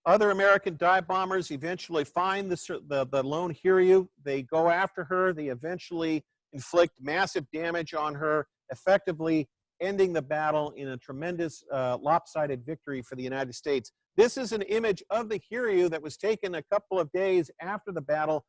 other American dive bombers eventually find the lone Hiryu. They go after her. They eventually inflict massive damage on her, effectively ending the battle in a tremendous lopsided victory for the United States. This is an image of the Hiryu that was taken a couple of days after the battle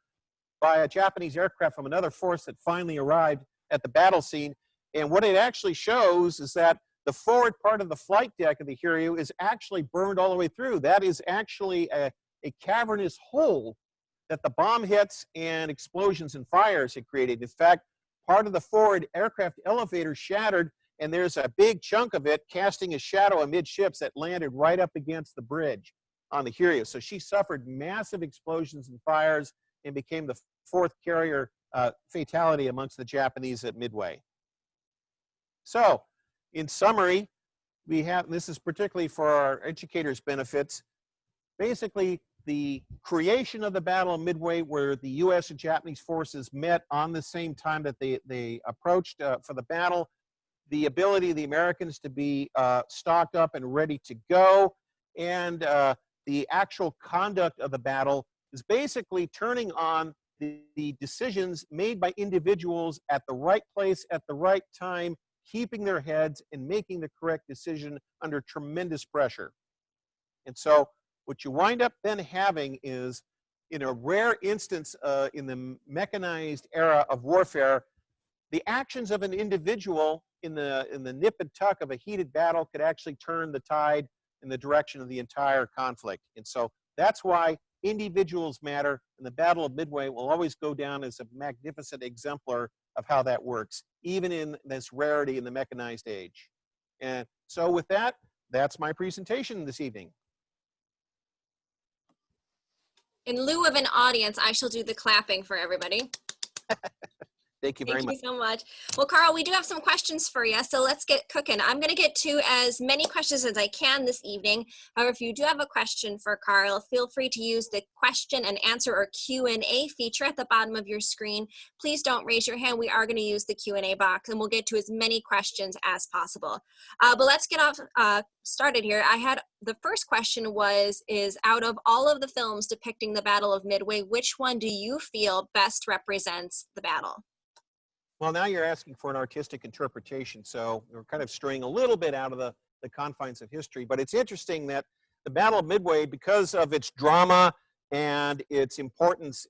by a Japanese aircraft from another force that finally arrived at the battle scene. And what it actually shows is that the forward part of the flight deck of the Hiryu is actually burned all the way through. That is actually a cavernous hole that the bomb hits and explosions and fires had created. In fact, part of the forward aircraft elevator shattered, and there's a big chunk of it casting a shadow amidships that landed right up against the bridge on the Hiryu. So she suffered massive explosions and fires and became the fourth carrier fatality amongst the Japanese at Midway. So, in summary, we have, this is particularly for our educators' benefits, basically the creation of the Battle of Midway, where the U.S. and Japanese forces met on the same time that they approached for the battle, the ability of the Americans to be stocked up and ready to go, and the actual conduct of the battle is basically turning on the decisions made by individuals at the right place at the right time, keeping their heads and making the correct decision under tremendous pressure. And so what you wind up then having is, in a rare instance in the mechanized era of warfare, the actions of an individual in the nip and tuck of a heated battle could actually turn the tide in the direction of the entire conflict. And so that's why individuals matter, and the Battle of Midway will always go down as a magnificent exemplar of how that works, even in this rarity in the mechanized age. And so with that, that's my presentation this evening. In lieu of an audience, I shall do the clapping for everybody. Thank you very much. Thank you so much. Well, Karl, we do have some questions for you, so let's get cooking. I'm going to get to as many questions as I can this evening. However, if you do have a question for Karl, feel free to use the question and answer or Q&A feature at the bottom of your screen. Please don't raise your hand. We are going to use the Q&A box, and we'll get to as many questions as possible. But let's get off started here. I had the first question is out of all of the films depicting the Battle of Midway, which one do you feel best represents the battle? Well, now you're asking for an artistic interpretation, so we're kind of straying a little bit out of the confines of history. But it's interesting that the Battle of Midway, because of its drama and its importance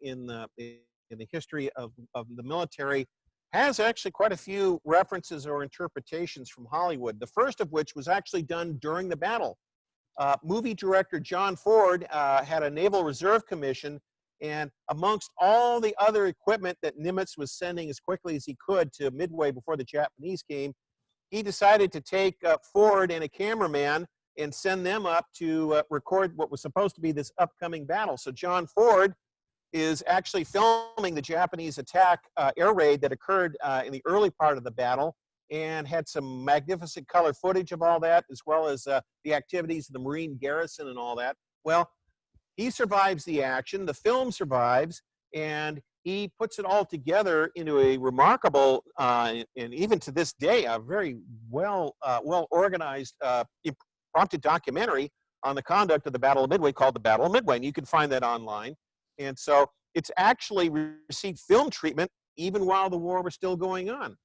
in the history of the military, has actually quite a few references or interpretations from Hollywood. The first of which was actually done during the battle. Movie director John Ford had a Naval Reserve Commission, and amongst all the other equipment that Nimitz was sending as quickly as he could to Midway before the Japanese came, he decided to take Ford and a cameraman and send them up to record what was supposed to be this upcoming battle. So John Ford is actually filming the Japanese attack air raid that occurred in the early part of the battle, and had some magnificent color footage of all that, as well as the activities of the Marine garrison and all that. Well, he survives the action, the film survives, and he puts it all together into a remarkable, and even to this day, a very well organized, impromptu documentary on the conduct of the Battle of Midway called The Battle of Midway, and you can find that online. And so it's actually received film treatment even while the war was still going on.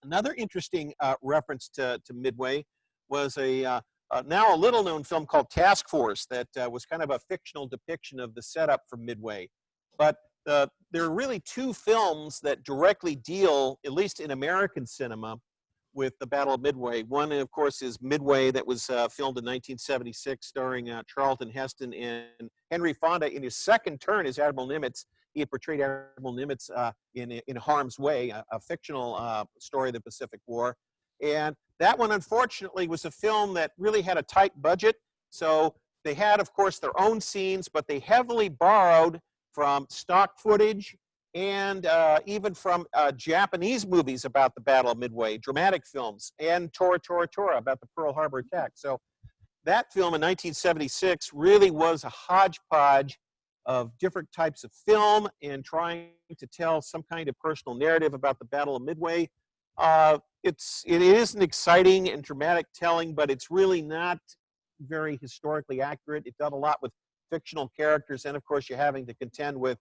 Another interesting reference to Midway was now a little known film called Task Force that was kind of a fictional depiction of the setup for Midway. But there are really two films that directly deal, at least in American cinema, with the Battle of Midway. One, of course, is Midway, that was filmed in 1976, starring Charlton Heston and Henry Fonda in his second turn as Admiral Nimitz. He had portrayed Admiral Nimitz in Harm's Way, a fictional story of the Pacific War. And that one, unfortunately, was a film that really had a tight budget. So they had, of course, their own scenes, but they heavily borrowed from stock footage and even from Japanese movies about the Battle of Midway, dramatic films, and Tora Tora Tora about the Pearl Harbor attack. So that film in 1976 really was a hodgepodge of different types of film and trying to tell some kind of personal narrative about the Battle of Midway. It is an exciting and dramatic telling, but it's really not very historically accurate. It does a lot with fictional characters, and of course you're having to contend with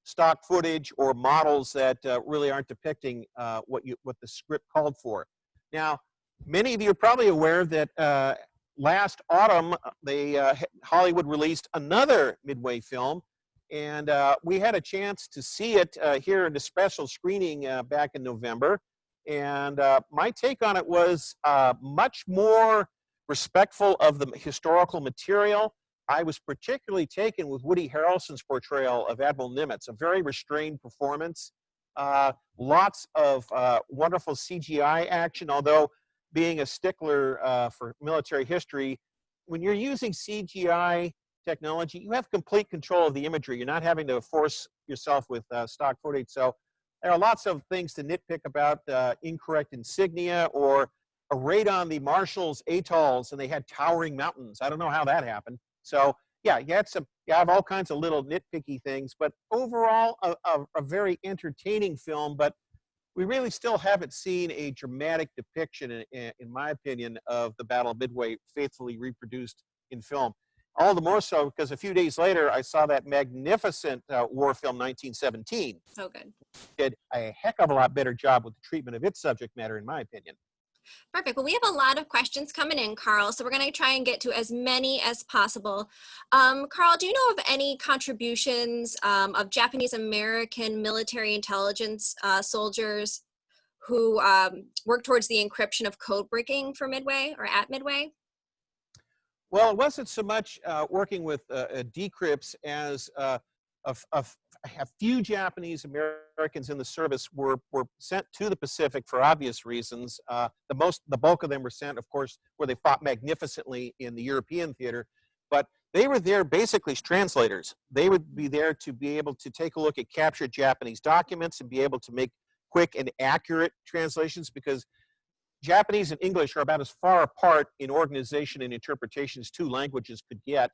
stock footage or models that really aren't depicting what the script called for. Now, many of you are probably aware that last autumn Hollywood released another Midway film, and we had a chance to see it here in a special screening back in November. And my take on it was much more respectful of the historical material. I was particularly taken with Woody Harrelson's portrayal of Admiral Nimitz, a very restrained performance. Lots of wonderful CGI action, although being a stickler for military history, when you're using CGI technology, you have complete control of the imagery. You're not having to force yourself with stock footage. So there are lots of things to nitpick about, incorrect insignia, or a raid on the Marshalls atolls and they had towering mountains. I don't know how that happened. So yeah, you have all kinds of little nitpicky things, but overall a very entertaining film. But we really still haven't seen a dramatic depiction, in my opinion, of the Battle of Midway faithfully reproduced in film. All the more so because a few days later, I saw that magnificent war film, 1917. So good. Did a heck of a lot better job with the treatment of its subject matter, in my opinion. Perfect. Well, we have a lot of questions coming in, Karl, so we're going to try and get to as many as possible. Karl, do you know of any contributions of Japanese-American military intelligence soldiers who worked towards the encryption of code breaking for Midway or at Midway? Well, it wasn't so much working with decrypts as a few Japanese Americans in the service were sent to the Pacific for obvious reasons. The bulk of them were sent, of course, where they fought magnificently in the European theater, but they were there basically as translators. They would be there to be able to take a look at captured Japanese documents and be able to make quick and accurate translations, because Japanese and English are about as far apart in organization and interpretation as two languages could get.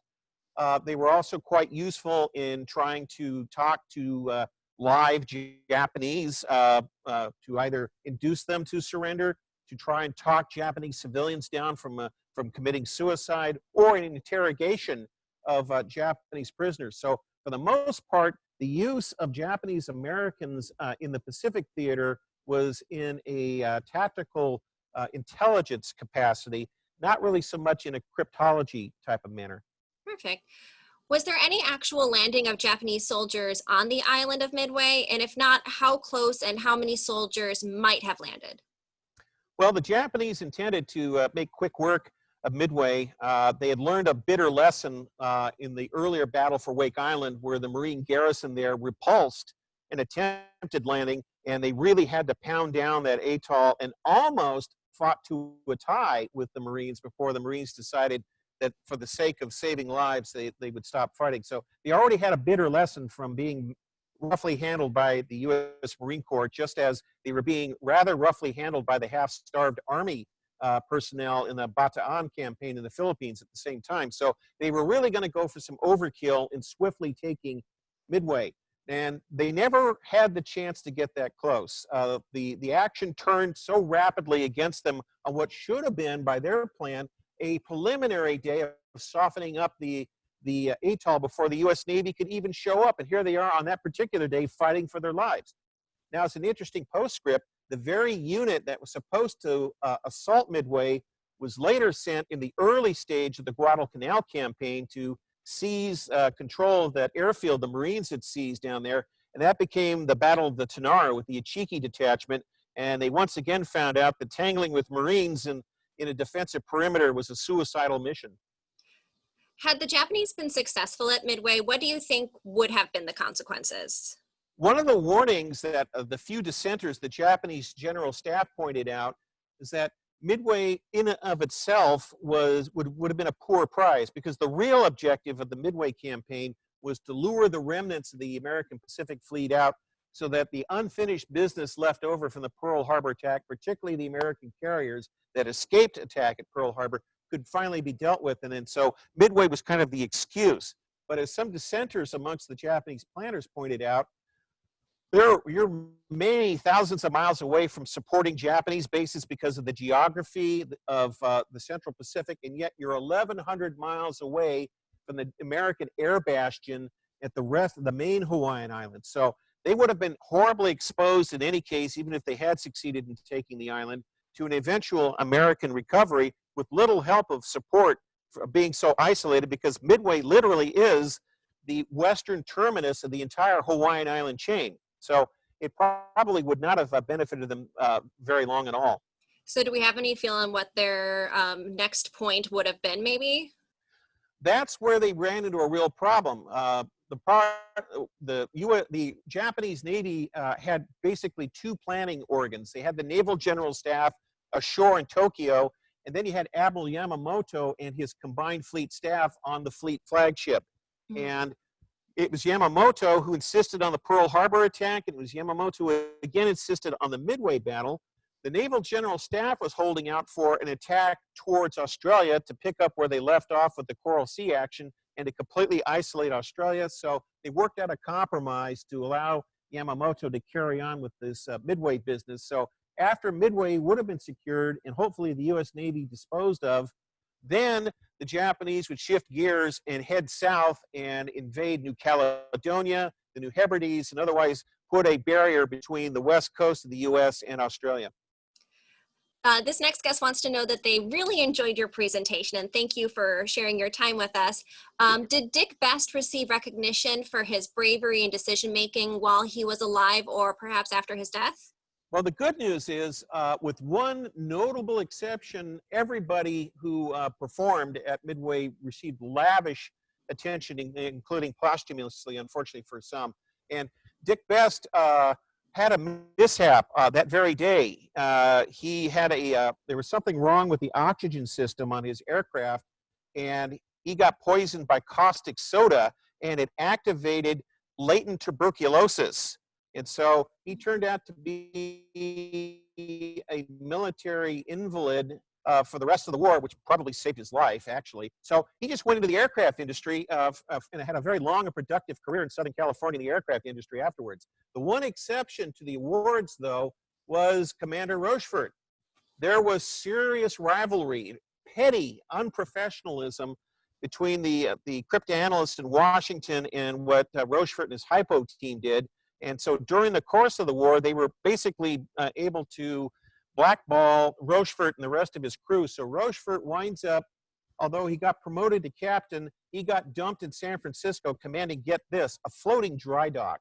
They were also quite useful in trying to talk to live Japanese to either induce them to surrender, to try and talk Japanese civilians down from committing suicide, or an interrogation of Japanese prisoners. So for the most part, the use of Japanese Americans in the Pacific theater was in a tactical intelligence capacity, not really so much in a cryptology type of manner. Perfect. Was there any actual landing of Japanese soldiers on the island of Midway? And if not, how close and how many soldiers might have landed? Well, the Japanese intended to make quick work of Midway. They had learned a bitter lesson in the earlier battle for Wake Island, where the Marine garrison there repulsed an attempted landing, and they really had to pound down that atoll and almost fought to a tie with the Marines before the Marines decided that for the sake of saving lives, they would stop fighting. So they already had a bitter lesson from being roughly handled by the U.S. Marine Corps, just as they were being rather roughly handled by the half-starved Army personnel in the Bataan campaign in the Philippines at the same time. So they were really going to go for some overkill in swiftly taking Midway. And they never had the chance to get that close. The action turned so rapidly against them on what should have been, by their plan, a preliminary day of softening up the atoll before the U.S. Navy could even show up. And here they are on that particular day fighting for their lives. Now, it's an interesting postscript. the very unit that was supposed to assault Midway was later sent in the early stage of the Guadalcanal campaign to seize control of that airfield the Marines had seized down there. And that became the Battle of the Tanara with the Achiki detachment. And they once again found out that tangling with Marines in a defensive perimeter was a suicidal mission. Had the Japanese been successful at Midway, what do you think would have been the consequences? One of the warnings that the few dissenters, the Japanese general staff pointed out, is that Midway in and of itself would have been a poor prize, because the real objective of the Midway campaign was to lure the remnants of the American Pacific Fleet out so that the unfinished business left over from the Pearl Harbor attack, particularly the American carriers that escaped attack at Pearl Harbor, could finally be dealt with. And so Midway was kind of the excuse. But as some dissenters amongst the Japanese planners pointed out, you're many thousands of miles away from supporting Japanese bases because of the geography of the Central Pacific, and yet you're 1,100 miles away from the American air bastion at the rest of the main Hawaiian Islands. So they would have been horribly exposed in any case, even if they had succeeded in taking the island, to an eventual American recovery with little help of support for being so isolated, because Midway literally is the western terminus of the entire Hawaiian Island chain. So it probably would not have benefited them very long at all. So do we have any feeling what their next point would have been, maybe? That's where they ran into a real problem. The Japanese Navy had basically two planning organs. They had the Naval General Staff ashore in Tokyo, and then you had Admiral Yamamoto and his combined fleet staff on the fleet flagship. Mm-hmm. And it was Yamamoto who insisted on the Pearl Harbor attack, and it was Yamamoto who again insisted on the Midway battle. The Naval General Staff was holding out for an attack towards Australia to pick up where they left off with the Coral Sea action and to completely isolate Australia. So they worked out a compromise to allow Yamamoto to carry on with this Midway business. So after Midway would have been secured and hopefully the U.S. Navy disposed of, then the Japanese would shift gears and head south and invade New Caledonia, the New Hebrides, and otherwise put a barrier between the west coast of the U.S. and Australia. This next guest wants to know that they really enjoyed your presentation, and thank you for sharing your time with us. Did Dick Best receive recognition for his bravery and decision-making while he was alive, or perhaps after his death? Well, the good news is, with one notable exception, everybody who performed at Midway received lavish attention, including posthumously, unfortunately for some. And Dick Best had a mishap that very day. He had there was something wrong with the oxygen system on his aircraft, and he got poisoned by caustic soda, and it activated latent tuberculosis. And so he turned out to be a military invalid for the rest of the war, which probably saved his life, actually. So he just went into the aircraft industry and had a very long and productive career in Southern California in the aircraft industry afterwards. The one exception to the awards, though, was Commander Rochefort. There was serious rivalry, petty unprofessionalism between the Cryptanalyst in Washington and what Rochefort and his Hypo team did. And so during the course of the war, they were basically able to blackball Rochefort and the rest of his crew. So Rochefort winds up, although he got promoted to captain, he got dumped in San Francisco commanding, get this, a floating dry dock.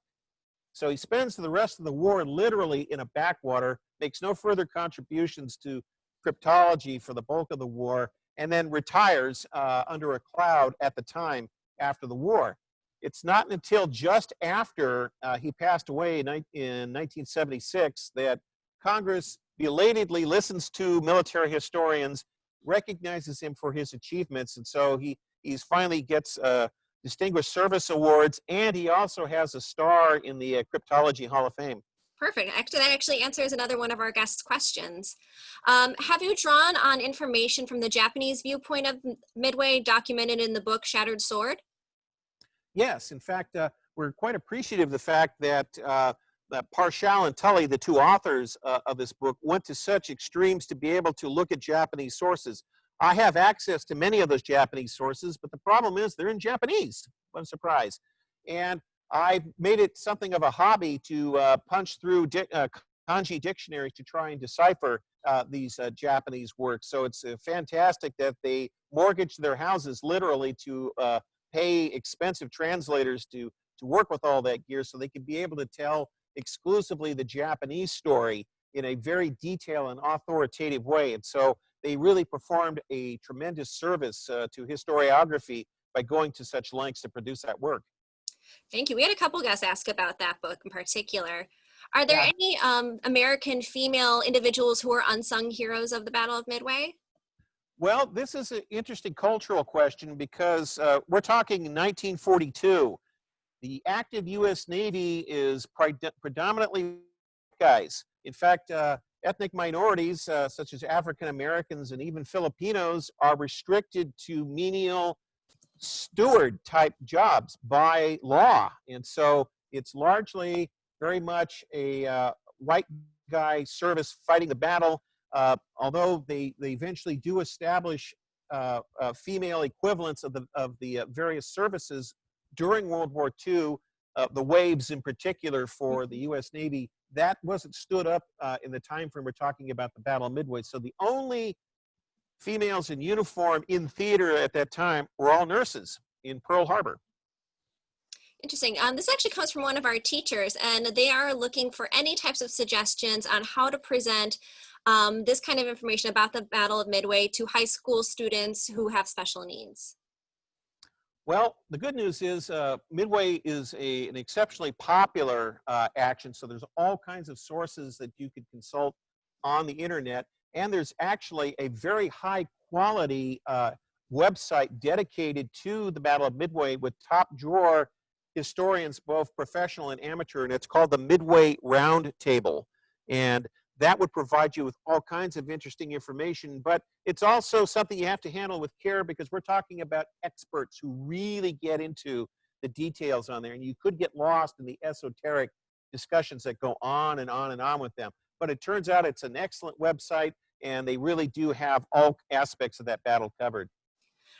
So he spends the rest of the war literally in a backwater, makes no further contributions to cryptology for the bulk of the war, and then retires under a cloud at the time after the war. It's not until just after he passed away in 1976 that Congress belatedly listens to military historians, recognizes him for his achievements, and so he's finally gets Distinguished Service Awards, and he also has a star in the Cryptology Hall of Fame. Perfect. That actually answers another one of our guests' questions. Have you drawn on information from the Japanese viewpoint of Midway documented in the book Shattered Sword? Yes, in fact, we're quite appreciative of the fact that Parshall and Tully, the two authors of this book, went to such extremes to be able to look at Japanese sources. I have access to many of those Japanese sources, but the problem is they're in Japanese. What a surprise. And I made it something of a hobby to punch through kanji dictionaries to try and decipher these Japanese works. So it's fantastic that they mortgaged their houses literally to pay expensive translators to work with all that gear so they could be able to tell exclusively the Japanese story in a very detailed and authoritative way. And so they really performed a tremendous service to historiography by going to such lengths to produce that work. Thank you. We had a couple guests ask about that book in particular. Are there any American female individuals who are unsung heroes of the Battle of Midway? Well, this is an interesting cultural question because we're talking 1942. The active U.S. Navy is predominantly guys. In fact, ethnic minorities such as African Americans and even Filipinos are restricted to menial steward type jobs by law. And so it's largely very much a white guy service fighting the battle, although they eventually do establish female equivalents of the various services during World War II, the waves in particular for the U.S. Navy. That wasn't stood up in the time frame we're talking about the Battle of Midway. So the only females in uniform in theater at that time were all nurses in Pearl Harbor. Interesting. This actually comes from one of our teachers, and they are looking for any types of suggestions on how to present this kind of information about the Battle of Midway to high school students who have special needs. Well, the good news is Midway is an exceptionally popular action, so there's all kinds of sources that you could consult on the internet, and there's actually a very high quality website dedicated to the Battle of Midway with top drawer historians, both professional and amateur, and it's called the Midway Roundtable. And that would provide you with all kinds of interesting information, but it's also something you have to handle with care because we're talking about experts who really get into the details on there, and you could get lost in the esoteric discussions that go on and on and on with them. But it turns out it's an excellent website, and they really do have all aspects of that battle covered.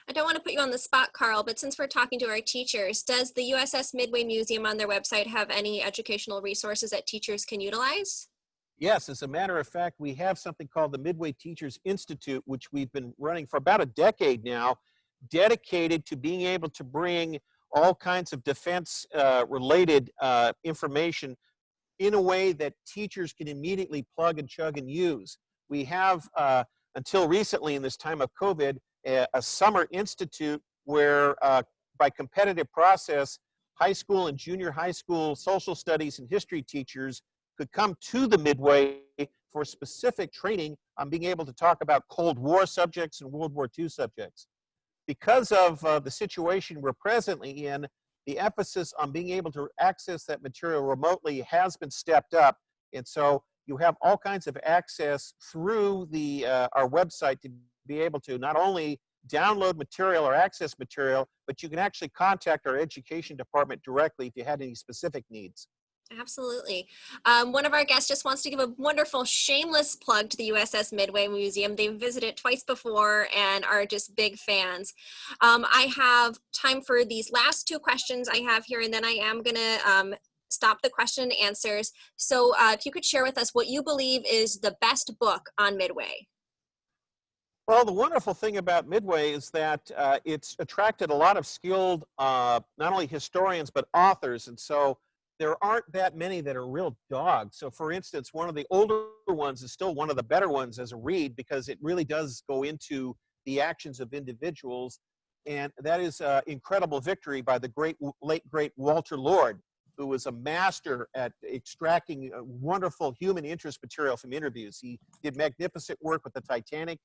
I don't want to put you on the spot, Karl, but since we're talking to our teachers, does the USS Midway Museum on their website have any educational resources that teachers can utilize? Yes, as a matter of fact, we have something called the Midway Teachers Institute, which we've been running for about a decade now, dedicated to being able to bring all kinds of defense-related information in a way that teachers can immediately plug and chug and use. We have, until recently in this time of COVID, a summer institute where by competitive process, high school and junior high school social studies and history teachers could come to the Midway for specific training on being able to talk about Cold War subjects and World War II subjects. Because of the situation we're presently in, the emphasis on being able to access that material remotely has been stepped up. And so you have all kinds of access through our website to be able to not only download material or access material, but you can actually contact our education department directly if you had any specific needs. Absolutely. One of our guests just wants to give a wonderful shameless plug to the USS Midway Museum. They've visited twice before and are just big fans. I have time for these last two questions I have here, and then I am going to stop the question and answers. So if you could share with us what you believe is the best book on Midway. Well, the wonderful thing about Midway is that it's attracted a lot of skilled, not only historians, but authors. And so there aren't that many that are real dogs. So for instance, one of the older ones is still one of the better ones as a read because it really does go into the actions of individuals. And that is Incredible Victory by the late great Walter Lord, who was a master at extracting wonderful human interest material from interviews. He did magnificent work with the Titanic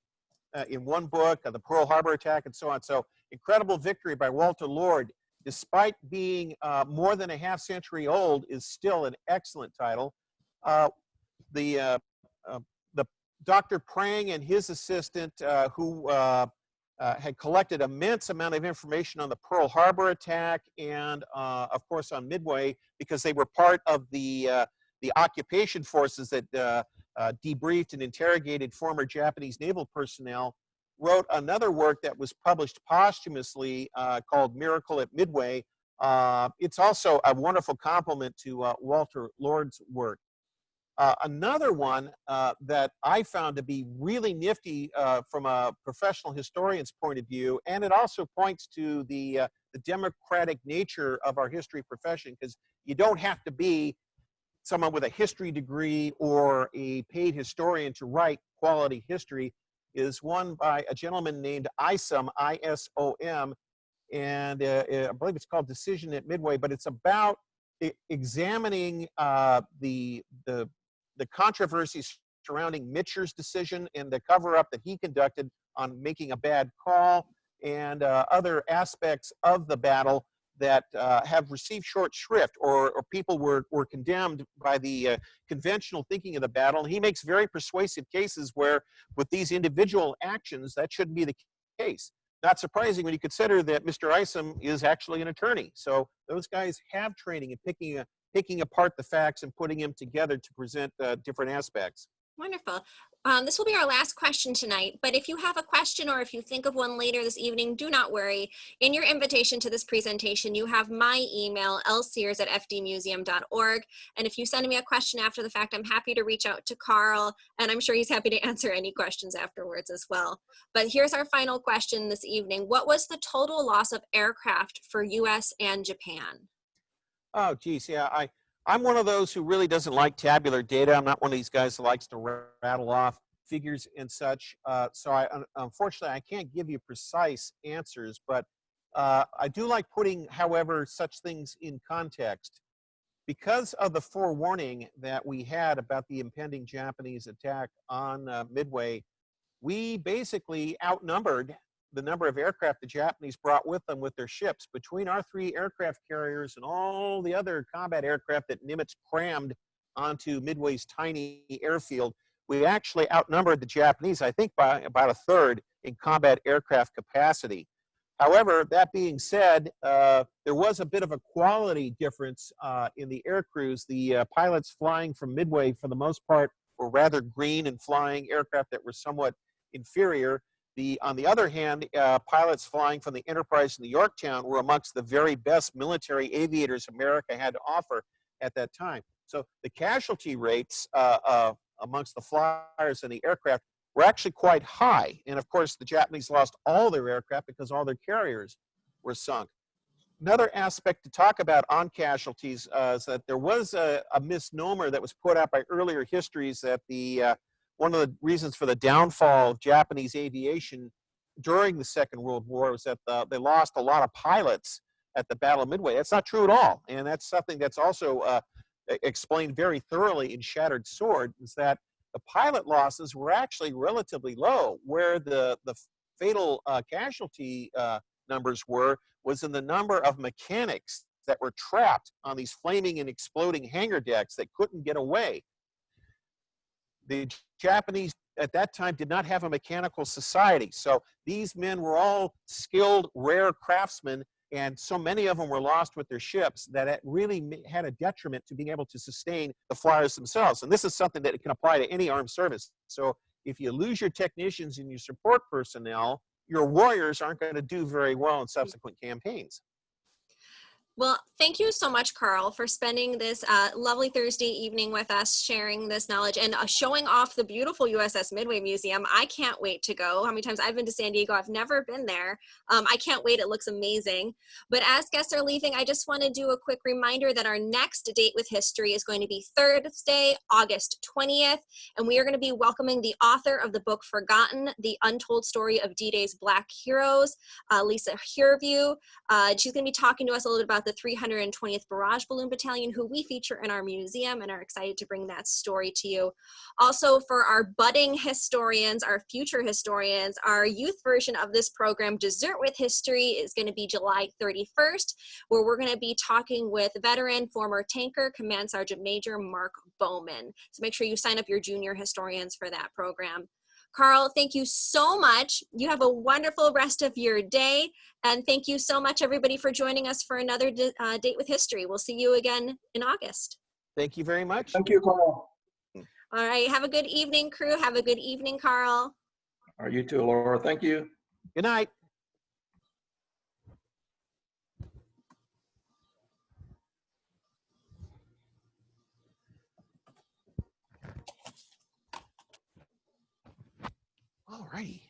in one book, the Pearl Harbor attack, and so on. So Incredible Victory by Walter Lord, despite being more than a half century old, is still an excellent title. The Dr. Prang and his assistant, who had collected immense amount of information on the Pearl Harbor attack and, of course, on Midway, because they were part of the occupation forces that debriefed and interrogated former Japanese naval personnel, wrote another work that was published posthumously called Miracle at Midway. It's also a wonderful complement to Walter Lord's work. Another one that I found to be really nifty from a professional historian's point of view, and it also points to the democratic nature of our history profession, because you don't have to be someone with a history degree or a paid historian to write quality history, is one by a gentleman named Isom, I-S-O-M, and I believe it's called Decision at Midway, but it's about examining the controversies surrounding Mitcher's decision and the cover-up that he conducted on making a bad call, and other aspects of the battle that have received short shrift, or people were condemned by the conventional thinking of the battle. And he makes very persuasive cases where, with these individual actions, that shouldn't be the case. Not surprising when you consider that Mr. Isom is actually an attorney. So those guys have training in picking apart the facts and putting them together to present different aspects. Wonderful. This will be our last question tonight, but if you have a question or if you think of one later this evening, do not worry. In your invitation to this presentation, you have my email, lsears@fdmuseum.org. And if you send me a question after the fact, I'm happy to reach out to Karl, and I'm sure he's happy to answer any questions afterwards as well. But here's our final question this evening. What was the total loss of aircraft for US and Japan? Oh, geez, yeah, I'm one of those who really doesn't like tabular data. I'm not one of these guys who likes to rattle off figures and such. So unfortunately, I can't give you precise answers, but I do like putting, however, such things in context. Because of the forewarning that we had about the impending Japanese attack on Midway, we basically outnumbered the number of aircraft the Japanese brought with them with their ships. Between our 3 aircraft carriers and all the other combat aircraft that Nimitz crammed onto Midway's tiny airfield, we actually outnumbered the Japanese, I think, by about a third in combat aircraft capacity. However, that being said, there was a bit of a quality difference in the air crews. The pilots flying from Midway, for the most part, were rather green and flying aircraft that were somewhat inferior. On the other hand, pilots flying from the Enterprise and the Yorktown were amongst the very best military aviators America had to offer at that time. So the casualty rates amongst the flyers and the aircraft were actually quite high. And of course, the Japanese lost all their aircraft because all their carriers were sunk. Another aspect to talk about on casualties is that there was a misnomer that was put out by earlier histories that one of the reasons for the downfall of Japanese aviation during the Second World War was that they lost a lot of pilots at the Battle of Midway. That's not true at all. And that's something that's also explained very thoroughly in Shattered Sword, is that the pilot losses were actually relatively low. Where the fatal casualty numbers was in the number of mechanics that were trapped on these flaming and exploding hangar decks that couldn't get away. The Japanese at that time did not have a mechanical society. So these men were all skilled, rare craftsmen, and so many of them were lost with their ships that it really had a detriment to being able to sustain the flyers themselves. And this is something that can apply to any armed service. So if you lose your technicians and your support personnel, your warriors aren't going to do very well in subsequent campaigns. Well, thank you so much, Karl, for spending this lovely Thursday evening with us, sharing this knowledge and showing off the beautiful USS Midway Museum. I can't wait to go. How many times I've been to San Diego? I've never been there. I can't wait. It looks amazing. But as guests are leaving, I just want to do a quick reminder that our next Date with History is going to be Thursday, August 20th, and we are going to be welcoming the author of the book Forgotten, The Untold Story of D-Day's Black Heroes, Lisa Herview. She's going to be talking to us a little bit about the 320th Barrage Balloon Battalion, who we feature in our museum, and are excited to bring that story to you. Also, for our budding historians, our future historians, our youth version of this program, Dessert with History, is going to be July 31st, where we're going to be talking with veteran former tanker Command Sergeant Major Mark Bowman. So make sure you sign up your junior historians for that program. Karl, thank you so much. You have a wonderful rest of your day. And thank you so much, everybody, for joining us for another Date with History. We'll see you again in August. Thank you very much. Thank you, Karl. All right. Have a good evening, crew. Have a good evening, Karl. All right, you too, Laura. Thank you. Good night. righty.